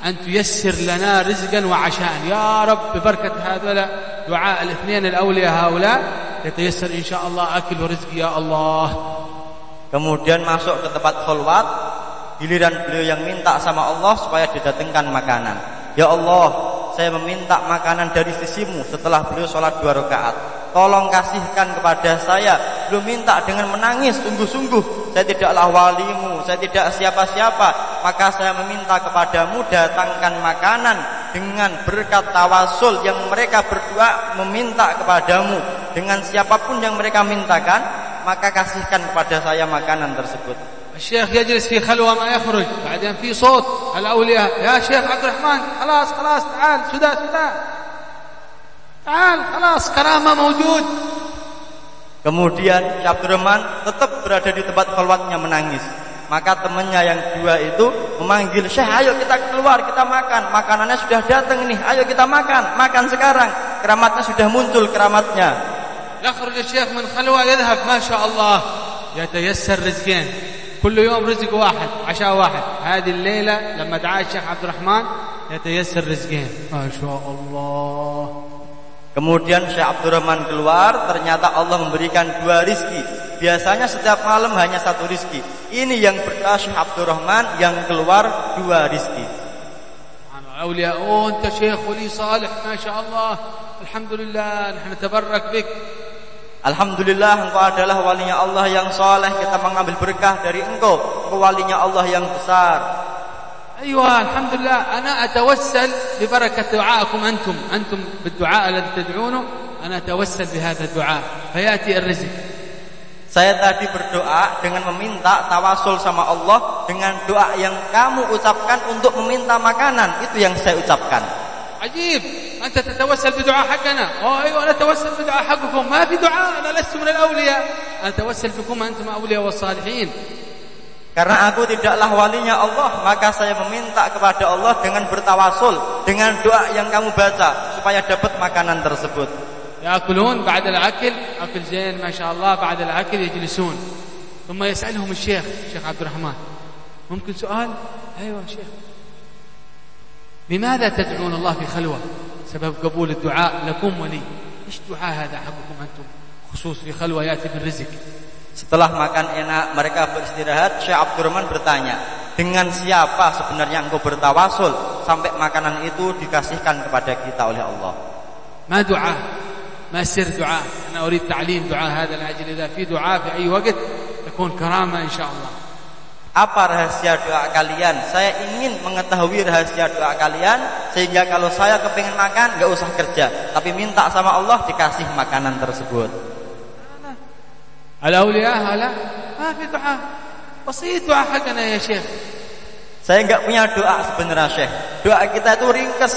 أن تيسر لنا رزقا وعشاء. يا رب ببركة هذا دعاء الاثنين الأولياء هؤلاء يتيسر إن شاء الله أكل ورزق يا الله. Kemudian masuk ke tempat khalwat, giliran beliau yang minta sama Allah supaya didatangkan makanan. Ya Allah, saya meminta makanan dari sisimu setelah beliau sholat 2 rakaat. Tolong kasihkan kepada saya. Beliau minta dengan menangis sungguh-sungguh. Saya tidaklah walimu, saya tidak siapa-siapa. Maka saya meminta kepadamu datangkan makanan dengan berkat tawasul yang mereka berdua meminta kepadamu. Dengan siapapun yang mereka mintakan, maka kasihkan kepada saya makanan tersebut. الشيخ يجلس في خلوة ما يخرج، بعدين في صوت الأولياء يا شيخ عبد الرحمن خلاص تعال سدى تعال خلاص كرامة موجود. Kemudian Syekh Abdurrahman tetap berada di tempat khalwatnya menangis. Maka temannya yang dua itu memanggil, Syekh ayo kita keluar, kita makan, makanannya sudah datang nih, ayo kita makan sekarang, keramatnya sudah muncul keramatnya. يخرج الشيخ من خلوة يذهب ما شاء الله يتيسر رزقين كل يوم رزق واحد عشاء واحد. هذه الليلة لما دعا الشيخ عبد الرحمن يتيسر رزقين ما شاء الله. الشيخ عبد الرحمن يبكي، يا الله أنا مسكين، أنا لست من الأولياء والصالحين، أنا مسكين. يا رب أتوسل إليك بما دعا به هؤلاء الأولياء والصالحين أتوسل بما دعوا به أن تيسر لنا رزقا وعشاء. Kemudian Kemudian Syekh Abdurrahman keluar, ternyata Allah memberikan 2 rizki. Biasanya setiap malam hanya 1 rizki. Ini yang berkah Syekh Abdurrahman yang keluar 2 rizki. أولياء أنت شيخ ولي صالح ما شاء الله الحمد لله نحن نتبرك بك. Alhamdulillah, engkau adalah walinya Allah yang soleh. Kita mengambil berkah dari engkau. Engkau walinya Allah yang besar. أيوة الحمد لله. أنا أتوسل ببركة دعائكم أنتم بالدعاء الذي تدعونه. أنا أتوسل بهذا الدعاء فيأتي الرزق. Saya tadi berdoa dengan meminta tawasul sama Allah dengan doa yang kamu ucapkan untuk meminta makanan. Itu yang saya ucapkan. عجيب أنت تتوسل بدعاء حقنا. أيوة أنا أتوسل بدعاء حقكم. ما في دعاء. أنا لست من الأولياء. أنا أتوسل بكم أنتم أولياء والصالحين. Karena aku tidaklah walinya Allah, maka saya meminta kepada Allah dengan bertawasul dengan doa yang kamu baca supaya dapat makanan tersebut. يأكلون بعد الأكل أكل زين ما شاء الله. بعد الأكل يجلسون ثم يسألهم الشيخ عبد الرحمن ممكن سؤال؟ أيوة شيخ لماذا تدعون الله في خلوة؟ سبب قبول الدعاء لكم ولي. إيش دعاء هذا حقكم أنتم خصوص في خلوة يأتي بالرزق. Setelah makan enak mereka beristirahat, Syekh Abdurrahman bertanya, dengan siapa sebenarnya engkau bertawasul sampai makanan itu dikasihkan kepada kita oleh Allah? ما دعاء ما سر دعاء. أنا أريد تعليم دعاء هذا الأجل. إذا في دعاء في أي وقت تكون كرامة إن شاء الله. Apa rahasia doa kalian? Saya ingin mengetahui rahasia doa kalian sehingga kalau saya kepingin makan gak usah kerja, tapi minta sama Allah dikasih makanan tersebut. الأولياء لا ما في دعاء بسيط. دعاء حقنا يا شيخ. Saya nggak punya doa sebenarnya Syekh. Doa kita itu ringkas,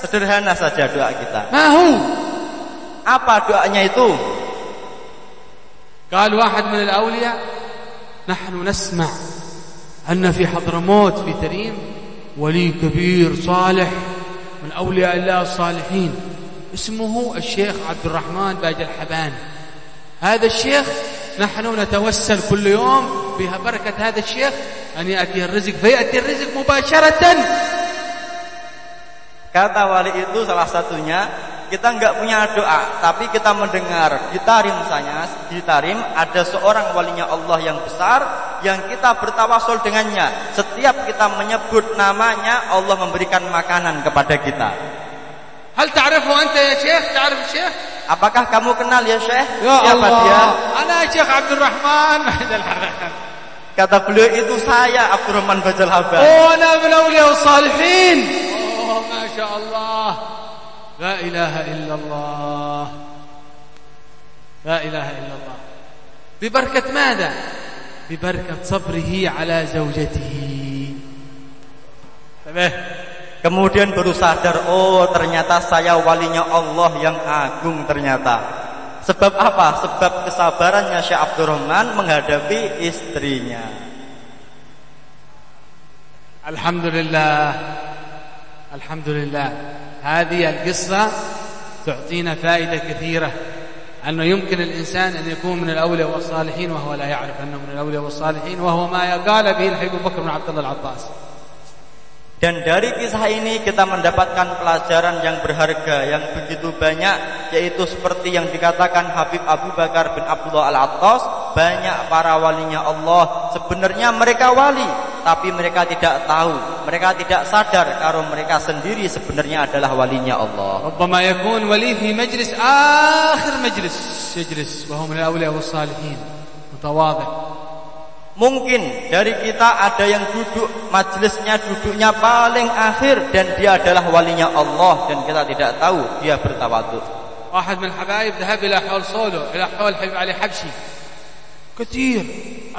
sederhana saja doa kita. ما هو؟ Apa doanya itu? قال واحد من الأولياء نحن نسمع أن في حضرموت في تريم ولي كبير صالح من أولياء الله الصالحين اسمه الشيخ عبد الرحمن باج الحبان. هذا الشيخ نحن نتوسل كل يوم ببركة هذا الشيخ أن يأتي الرزق فيأتي الرزق مباشرة. Kata wali itu salah satunya, kita nggak punya doa, tapi kita mendengar di Tarim ada seorang walinya Allah yang besar yang kita bertawasul dengannya. Setiap kita menyebut namanya, Allah memberikan makanan kepada kita. هل تعرفه أنت يا شيخ؟ تعرف الشيخ؟ Apakah kamu kenal ya Syekh? Ya Siapa Allah, dia? Ana Syekh Abdurrahman. Kata beliau itu saya Abdurrahman Bajal Haban. Oh, ana min awliya salihin. Oh, masya Allah. La ilaha illallah. La ilaha illallah. ببركة ماذا؟ ببركة صبره على زوجته. Kemudian baru sadar, oh ternyata saya walinya Allah yang agung ternyata. Sebab apa? Sebab kesabarannya Syekh Abdurrahman menghadapi istrinya. Alhamdulillah. Alhamdulillah. هذه القصة تعطينا فائدة كثيرة أنه يمكن الإنسان أن يكون من الأولياء والصالحين وهو لا يعرف أنه من الأولياء والصالحين وهو ما قال به الحبيب بكر بن عبد الله العباس. Dan dari kisah ini kita mendapatkan pelajaran yang berharga yang begitu banyak, yaitu seperti yang dikatakan Habib Abu Bakar bin Abdullah Al-Attas, banyak para walinya Allah sebenarnya mereka wali, tapi mereka tidak tahu, mereka tidak sadar kalau mereka sendiri sebenarnya adalah walinya Allah. ربما يكون ولي في مجلس آخر مجلس يجلس وهو من الأولياء والصالحين متواضع. Mungkin dari kita ada yang duduk majelisnya duduknya paling akhir dan dia adalah walinya Allah dan kita tidak tahu dia bertawadhu. واحد من الحبايب ذهب إلى حول صولو إلى حول حبيب علي حبشي كثير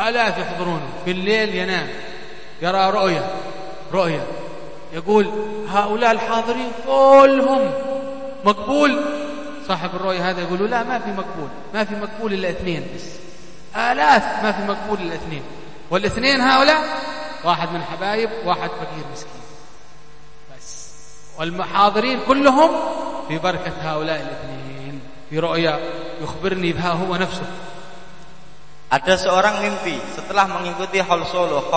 آلاف يحضرونه في الليل ينام يرى رؤيا يقول هؤلاء الحاضرين كلهم مقبول. صاحب الرؤيا هذا يقول لا ما في مقبول إلا 2 بس. آلاف ما في مقبول إلا 2 والاثنين هؤلاء واحد من حبايب واحد فقير مسكين بس والمحاضرين كلهم في بركة هؤلاء الاثنين في رؤيا يخبرني بها هو نفسه. Ada seorang mimpi setelah mengikuti haul Solo,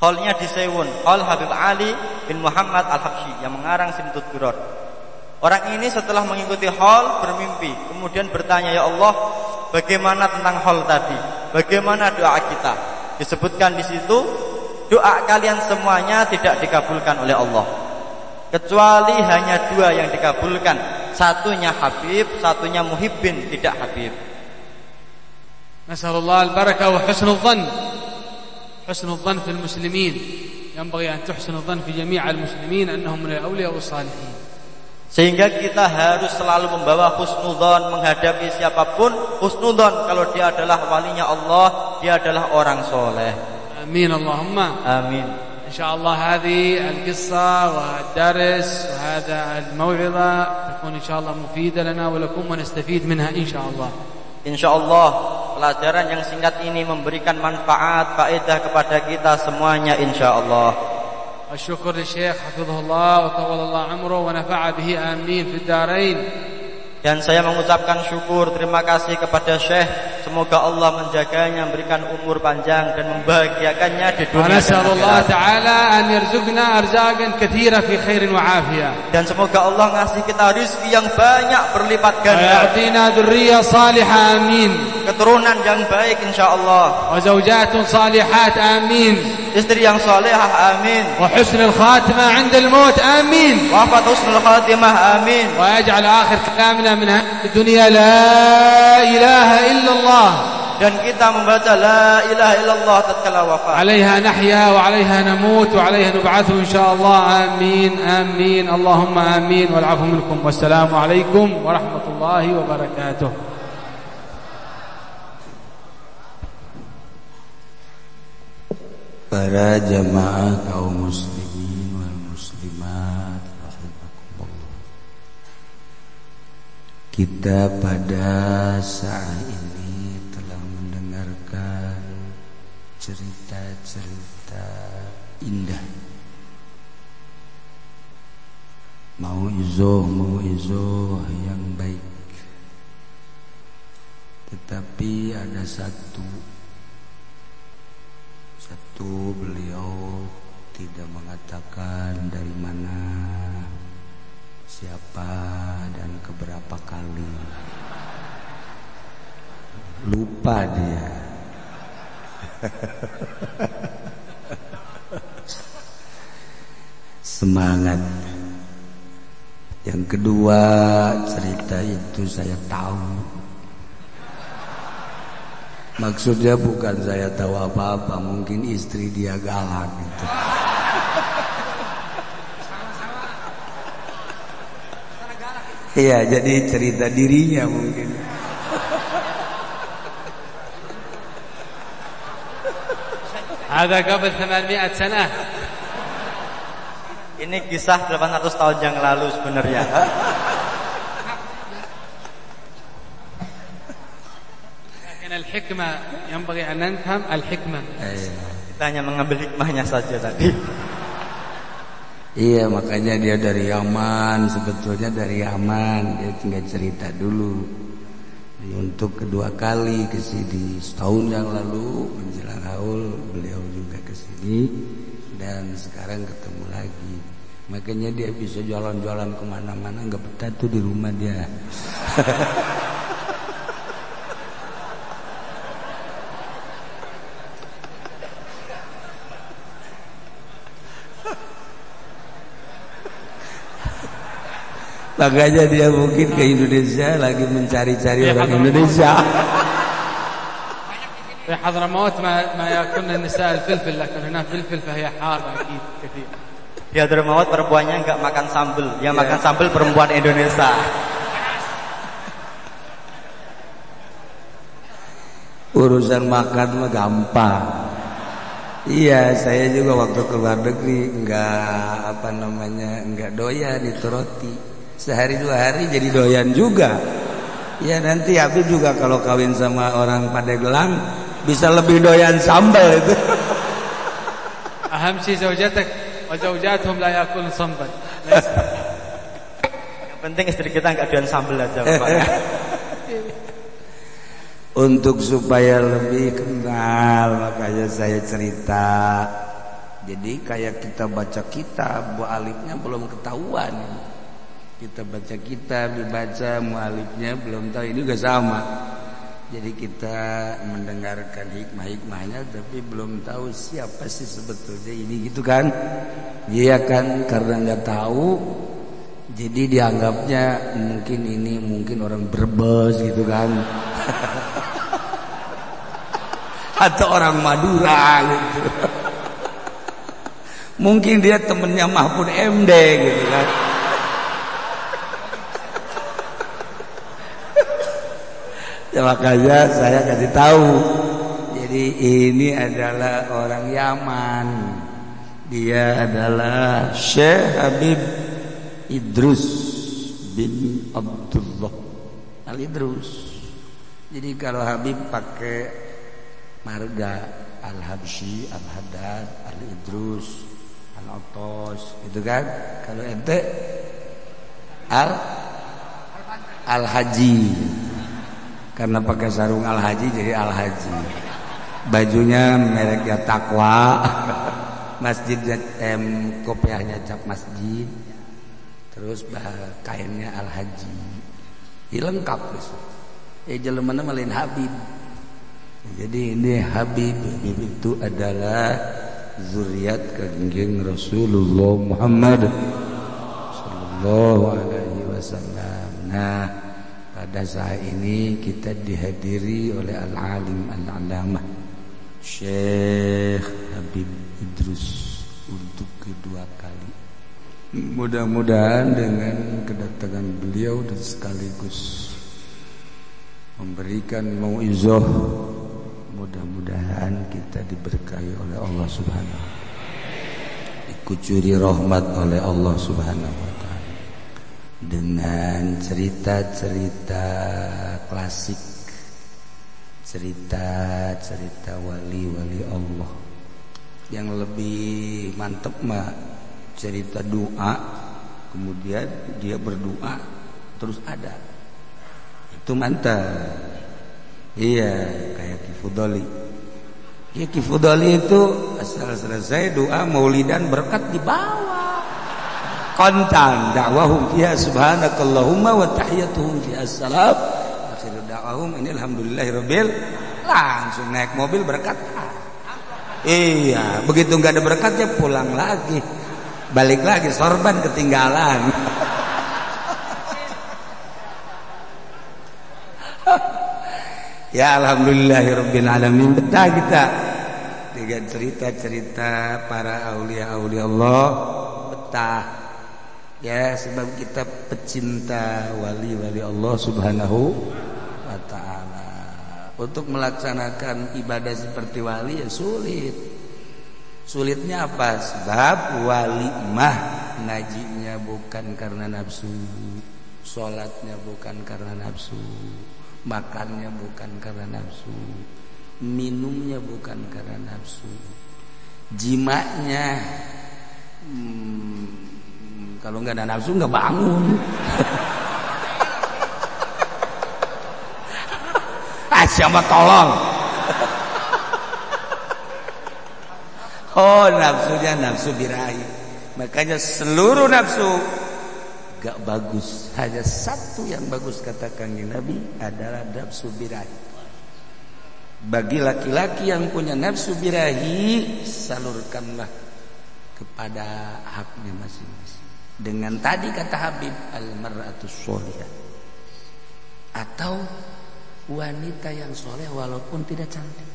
haulnya di Sewun, haul Habib Ali bin Muhammad Al-Habsyi yang mengarang Simtud Duror. Orang ini setelah mengikuti haul bermimpi, kemudian bertanya, "Ya Allah, bagaimana tentang haul tadi? Bagaimana doa kita?" Disebutkan di situ, doa kalian semuanya tidak dikabulkan oleh Allah, kecuali hanya 2 yang dikabulkan. Satunya Habib, satunya Muhibbin, tidak Habib. Nasallallahu al-barakah wa husnul dhann. Husnul dhann fil muslimin. Yanbaghi an tuhsinu dhann fi jami' al-muslimin annahum min al-awliya was-salihin. Sehingga kita harus selalu membawa husnudzon menghadapi siapapun. Husnudzon kalau dia adalah walinya Allah, dia adalah orang soleh. Amin Allahumma. Amin. InsyaAllah hadhi al-qissa wa al-daris wa hadha al-maw'idha takun insyaAllah mufida lana wa lakum wa nastafid minha insyaAllah. InsyaAllah pelajaran yang singkat ini memberikan manfaat, faedah kepada kita semuanya insyaAllah. الشكر للشيخ حفظه الله وطول الله عمره ونفع به آمين في الدارين. Dan saya mengucapkan syukur, terima kasih kepada Syekh. Semoga Allah menjaganya, memberikan umur panjang dan membahagiakannya di dunia dan akhirat. Ta'ala an yarzuqna arzaqan katsira fi khairin wa afiyah. Dan semoga Allah ngasih kita rezeki yang banyak berlipat ganda. Ya'tina dzurriyyah salihah amin. Keturunan yang baik insyaallah. Wa zawjatun salihat amin. Istri yang salihah amin. Wa husnul khatimah 'inda al-maut amin. Wa husnul khatimah amin. Wa yaj'al akhir kalamina min dunia la ilaha illallah. Dan kita membaca la ilaha illallah tatkala wafat. 'Alaiha nahya wa 'alaiha namut wa 'alaiha nub'atsu insyaallah. Amin amin. Allahumma amin wal 'afwu minkum. Wassalamu alaikum warahmatullahi wabarakatuh. Para jamaah kaum muslimin wal muslimat rahimakumullah. Kita pada saat ini telah mendengarkan cerita-cerita indah, mauizah yang baik. Tetapi ada satu beliau tidak mengatakan dari mana, siapa, dan keberapa kali. Lupa dia. Semangat. Yang kedua, cerita itu saya tahu. Maksudnya bukan saya tahu apa-apa, mungkin istri dia galak gitu. Iya, jadi cerita dirinya mungkin. Ada qabl 800 sana. Ini kisah 800 tahun yang lalu sebenarnya. Al-hikmah yanbaghi an nafham al-hikmah. Kita hanya mengambil hikmahnya saja tadi. Iya, makanya dia dari Yaman, sebetulnya dari Yaman. Dia tinggal cerita dulu. Untuk kedua kali ke sini, setahun yang lalu menjelang haul beliau juga ke sini, dan sekarang ketemu lagi. Makanya dia bisa jalan-jalan kemana-mana, nggak betah tuh di rumah dia. Makanya dia mungkin ke Indonesia lagi mencari-cari orang Indonesia. في حضرموت ما ياكلن النساء الفلفل لكن هناك فلفل فهي حارة أكيد كثير. Di Hadramaut perempuannya enggak makan sambal, yang makan sambal perempuan Indonesia. Urusan makan mah gampang. Iya, saya juga waktu ke luar negeri enggak doyan itu roti. Sehari 2 hari jadi doyan juga. Ya nanti Habib juga kalau kawin sama orang Pandeglang bisa lebih doyan sambal itu. أهم شيء زوجتك وزوجاتهم لا يأكلون sambal. Yang penting istri kita enggak doyan sambal aja, Pak. Untuk supaya lebih kenal, makanya saya cerita. Jadi kayak kita baca kitab, Bu alifnya belum ketahuan. Kita baca kitab, dibaca mualifnya belum tahu, ini juga sama. Jadi kita mendengarkan hikmah-hikmahnya tapi belum tahu siapa sih sebetulnya ini, gitu kan? Iya kan, karena nggak tahu jadi dianggapnya mungkin orang Brebes gitu kan. Atau orang Madura gitu. Mungkin dia temennya Mahfud MD gitu kan. Ya, makanya saya kasih tahu. Jadi ini adalah orang Yaman. Dia adalah Syekh Habib Idrus bin Abdullah Al-Idrus. Jadi kalau Habib pakai marga Al-Habsyi, Al-Haddad, Al-Idrus, Al-Atos, gitu kan? Kalau ente Al-Haji. Karena pakai sarung Al-Haji jadi Al-Haji. Bajunya mereknya Taqwa. Masjidnya kopiahnya cap masjid. Terus kainnya Al-Haji. Ini lengkap guys. Jelemana malin Habib. Jadi ini Habib itu adalah zuriat kanjeng Rasulullah Muhammad sallallahu alaihi wasallam. Nah, pada saat ini kita dihadiri oleh Al-Alim Al-Alamah Syekh Habib Idrus untuk kedua kali. Mudah-mudahan dengan kedatangan beliau dan sekaligus memberikan mauizah, mudah-mudahan kita diberkahi oleh Allah Subhanahu wa taala, dikucuri rahmat oleh Allah Subhanahu wa taala dengan cerita-cerita klasik, cerita-cerita wali-wali Allah. Yang lebih mantep mah cerita doa, kemudian dia berdoa terus ada. Itu mantap. Iya, kayak Ki Fudoli. Ya, Ki Fudoli itu asal selesai doa maulidan berkat di bawah. Kontan dakwahum fiha subhanakallahumma wa tahiyyatuhum fiha assalam. Akhiru dakwahum alhamdulillahirabbil, langsung naik mobil berkat. Iya, begitu enggak ada berkatnya pulang lagi. Balik lagi sorban ketinggalan. Ya alhamdulillahirabbil alamin. Betah kita dengan cerita-cerita para aulia-aulia Allah. Betah. Ya, sebab kita pecinta wali-wali Allah Subhanahu wa taala. Untuk melaksanakan ibadah seperti wali ya sulit. Sulitnya apa? Sebab wali mah ngajinya bukan karena nafsu, sholatnya bukan karena nafsu, makannya bukan karena nafsu, minumnya bukan karena nafsu, jimaknya kalau nggak ada nafsu nggak bangun. Siapa tolong? Oh, nafsunya nafsu birahi. Makanya seluruh nafsu gak bagus. Hanya satu yang bagus kata kanjeng Nabi adalah nafsu birahi. Bagi laki-laki yang punya nafsu birahi, salurkanlah kepada haknya masing-masing. Dengan tadi kata Habib, al-mar'atus sholihah, atau wanita yang soleh walaupun tidak cantik.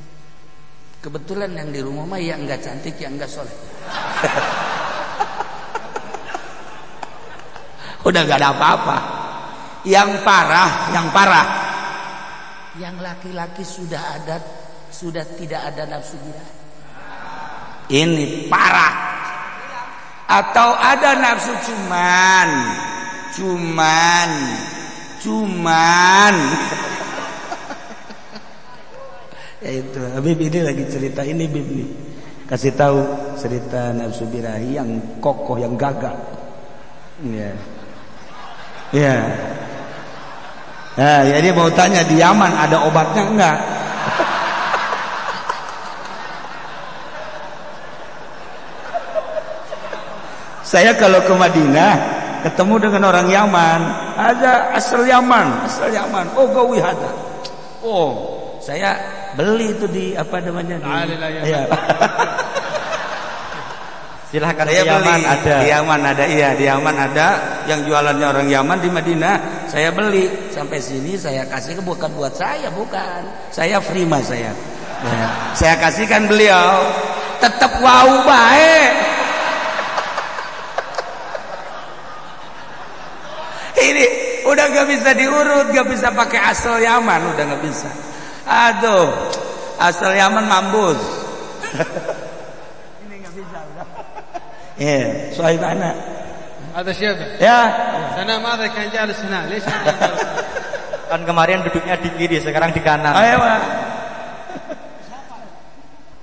Kebetulan yang di rumah mah yang enggak cantik, yang enggak soleh. Udah gak ada apa-apa. Yang parah, yang laki-laki sudah tidak ada nafsu birahi. Ini parah. Atau ada nafsu cuman. Ya itu, Habib ini lagi cerita ini, Habib nih. Kasih tahu cerita nafsu birahi yang kokoh, yang gagah. Iya. Iya. Nah, jadi mau tanya di Yaman ada obatnya enggak? Saya kalau ke Madinah ketemu dengan orang Yaman, ada asal Yaman. Oh gawi hada. Oh, saya beli itu di apa namanya? Iya. Silahkan Saya di Yaman beli. ada. Di Yaman ada, iya, di Yaman ada yang jualannya orang Yaman di Madinah. Saya beli sampai sini, saya kasih bukan buat saya, bukan. Saya free mas saya. Ya. Saya kasihkan beliau, tetap wow baik. Ini udah gak bisa diurut, gak bisa pakai asal Yaman, udah gak bisa. Aduh, asal Yaman mambus. Ini gak bisa udah. Ya, soal mana? هذا شيخ. Ya. سنة ماذا كان جالس هنا؟ ليش كان جالس هنا؟ Kan kemarin duduknya di kiri, sekarang di kanan. Ayo, Pak.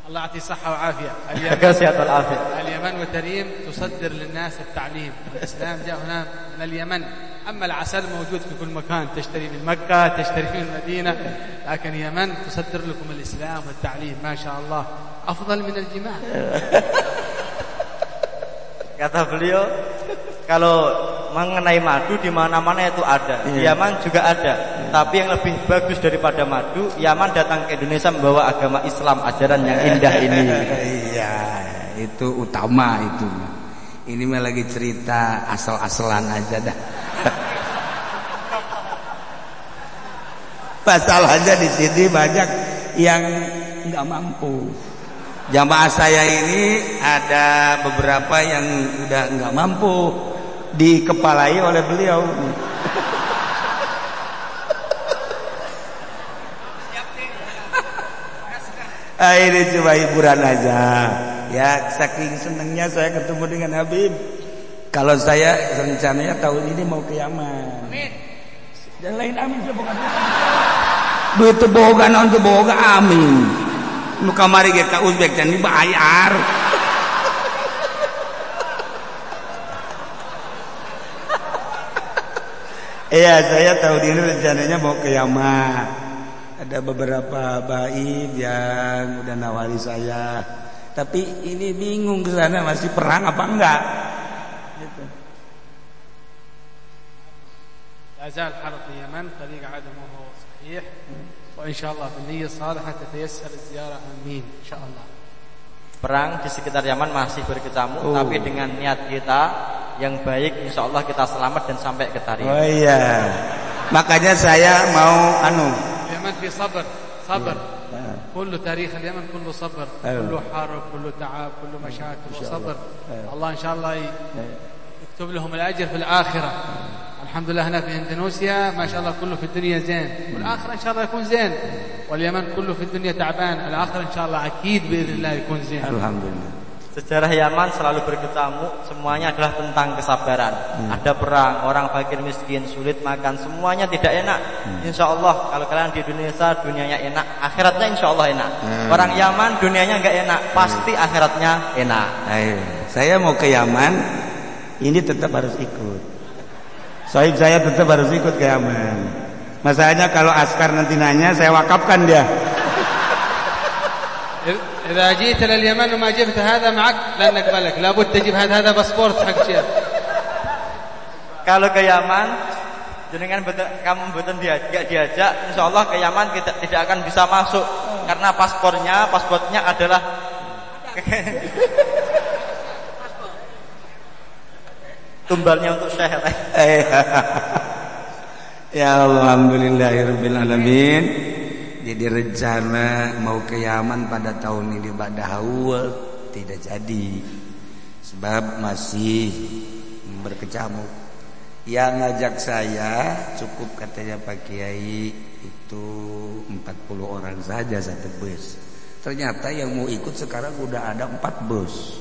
الله يعطيه صحة وعافية. Jaga sehat walafiat. اليمن وتريم تصدر للناس التعليم. الإسلام جاء هنا من اليمن. أما العسل موجود في كل مكان، تشتري من مكة، تشتري من المدينة، لكن اليمن تصدر لكم الإسلام والتعليم. ما شاء الله أفضل من الجمال. Kata beliau, kalau mengenai madu di mana-mana itu ada. Di Yaman juga ada. Tapi yang lebih bagus daripada madu, Yaman datang ke Indonesia membawa agama Islam, ajaran yang indah ini. Iya, itu utama itu. Ini mah lagi cerita asal-asalan aja dah. Masalahnya di sini banyak yang nggak mampu. Jamaah saya ini ada beberapa yang udah nggak mampu dikepalai oleh beliau. Ini cuma hiburan aja. Ya, saking senangnya saya ketemu dengan Habib. Kalau saya rencananya tahun ini mau ke Yaman. Amin. Dan lain amin bukan. Duit boga naon teu boga amin. Nu kamari ge ka Uzbek dan dibayar. Iya, saya tahun ini rencananya mau ke Yaman. Ada beberapa baik yang udah nawari saya. Tapi ini bingung ke sana masih perang apa enggak? Gitu. لا زال حرب اليمن طريق عدمه صحيح وإن شاء الله بالنية الصالحة تتيسر الزيارة آمين إن شاء الله. Perang di sekitar Yaman masih berkecamuk, tapi dengan niat kita yang baik, insya Allah kita selamat dan sampai ke Tarim. Oh iya, makanya saya mau اليمن في صبر كل تاريخ اليمن كله صبر كله حرب كله تعب كله مشاكل وصبر. الله إن شاء الله يكتب لهم الأجر في الآخرة. الحمد لله هنا في اندونيسيا ما شاء الله كله في الدنيا زين، والآخرة إن شاء الله يكون زين. واليمن كله في الدنيا تعبان، الآخرة إن شاء الله أكيد بإذن الله يكون زين. Alhamdulillah. Sejarah Yaman selalu berkecamuk, semuanya adalah tentang kesabaran. Ada perang, orang fakir miskin, sulit makan, semuanya tidak enak. Insya Allah kalau kalian di Indonesia dunianya enak, akhiratnya insya Allah enak. Orang Yaman dunianya nggak enak, pasti akhiratnya enak. Ayo, saya mau ke Yaman, ini tetap harus ikut. Sohib saya tetap harus ikut ke Yaman. Masalahnya kalau askar nanti nanya, saya wakafkan dia. إذا جئت لليمن وما جبت هذا معك لن نقبلك، لابد تجيب هذا باسبورت حق شيخ. Kalau ke Yaman, jenengan kamu betul diajak, insya Allah ke Yaman kita tidak akan bisa masuk karena pasportnya adalah tumbalnya untuk syekh. Ya Allah, alhamdulillahirabbil alamin. Jadi rencana mau ke Yaman pada tahun ini pada awal tidak jadi sebab masih berkecamuk. Yang ngajak saya cukup katanya Pak Kiai itu 40 orang saja satu bus. Ternyata yang mau ikut sekarang udah ada 4 bus.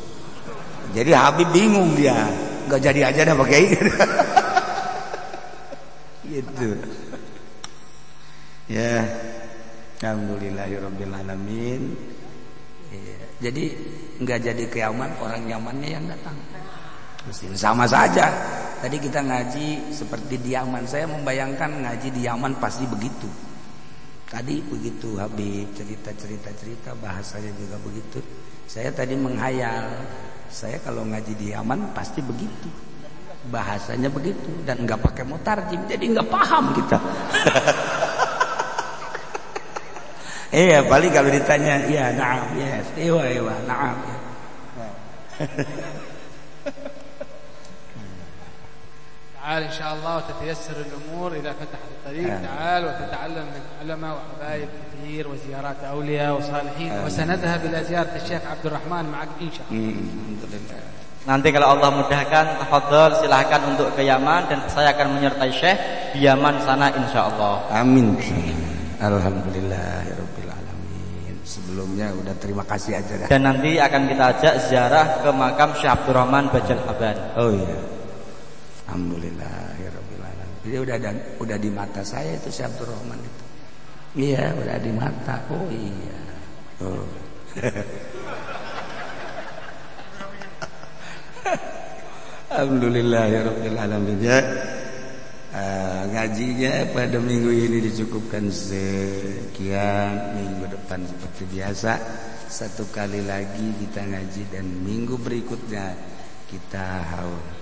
Jadi Habib bingung dia, nggak jadi aja dah Pak Kiai. Gitu. Ya. Alhamdulillahirabbil alamin. Ya, jadi nggak jadi ke Yaman, orang Yamannya yang datang. Sama saja. Tadi kita ngaji seperti di Yaman. Saya membayangkan ngaji di Yaman pasti begitu. Tadi begitu Habib cerita bahasanya juga begitu. Saya tadi menghayal, saya kalau ngaji di Yaman pasti begitu. bahasanya begitu dan nggak pakai mutarjim, jadi nggak paham kita. Iya, paling kalau ditanya, ya naam, yes, ewa, naam. تعال إن شاء الله وتتيسر الأمور إذا فتح الطريق. تعال وتتعلم من علماء وحبايب كثير وزيارات أولياء وصالحين. وسنذهب إلى زيارة الشيخ عبد الرحمن معك إن شاء الله. Nanti kalau Allah mudahkan, tafadhol silahkan untuk ke Yaman dan saya akan menyertai Syekh di Yaman sana insyaallah. Amin. Alhamdulillahirabbil alamin. Sebelumnya udah terima kasih aja dah. Dan nanti akan kita ajak ziarah ke makam Syekh Abdurrahman Bajal Haban. Oh iya. Alhamdulillahirabbil alamin. Jadi udah di mata saya itu Syekh Abdurrahman itu. Iya, udah di mata. Oh iya. Oh. Alhamdulillahirabbil alamin. Ya. Ngajinya pada minggu ini dicukupkan sekian. Minggu depan seperti biasa satu kali lagi kita ngaji dan minggu berikutnya kita haul.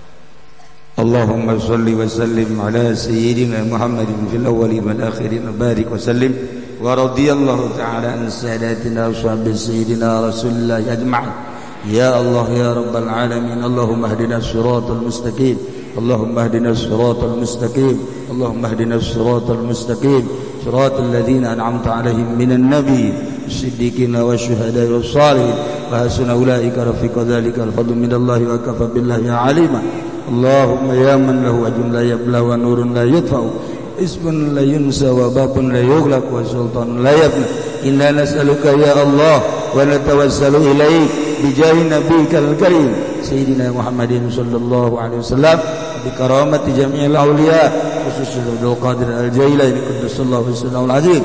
Allahumma shalli wa sallim ala sayyidina Muhammadin fil awwalin wal akhirin wa barik wa sallim wa radiyallahu ta'ala an sadatina ashabi sayyidina Rasulillah ajma'in. Ya Allah ya Rabbal alamin, Allahumma hdina as-siratal mustaqim, Allahumma hdina as-siratal mustaqim, Allahumma hdina as-siratal mustaqim, siratal ladzina an'amta 'alaihim minan nabiyyin was-siddiqin wasyuhada'i was-shalihin wa hasuna ulaika rafiqa, dzalikal fadlu minallahi wa kafa billahi 'alima. Allahumma ya man lahu wajhun la yabla wa nurun la yutfa'u, ismun la yunsa wa babun la yughlaq wa sultanun la yafna. Inna nas'aluka ya Allah wa natawassalu ilaik bijahi nabiyikal karim sayyidina Muhammadin sallallahu alaihi wasallam bi karamati jami'il awliya khususnya Abdul Qadir Al-Jailani quddasallahu sirrul azim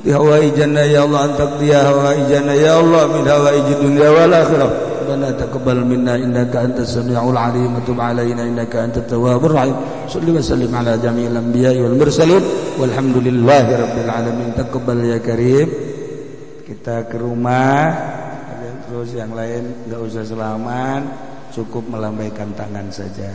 bi hawaijanna ya Allah antaqdiya hawaijanna ya Allah min hawaijid dunya wal akhirah. Rabbana taqabbal minna innaka antas samiul alim wa tub alaina innaka antat tawwabur rahim. Shalli wa sallim ala jami'il anbiya'i wal mursalin walhamdulillahi rabbil alamin. Taqabbal ya karim. Kita ke rumah, terus yang lain enggak usah salaman, cukup melambaikan tangan saja.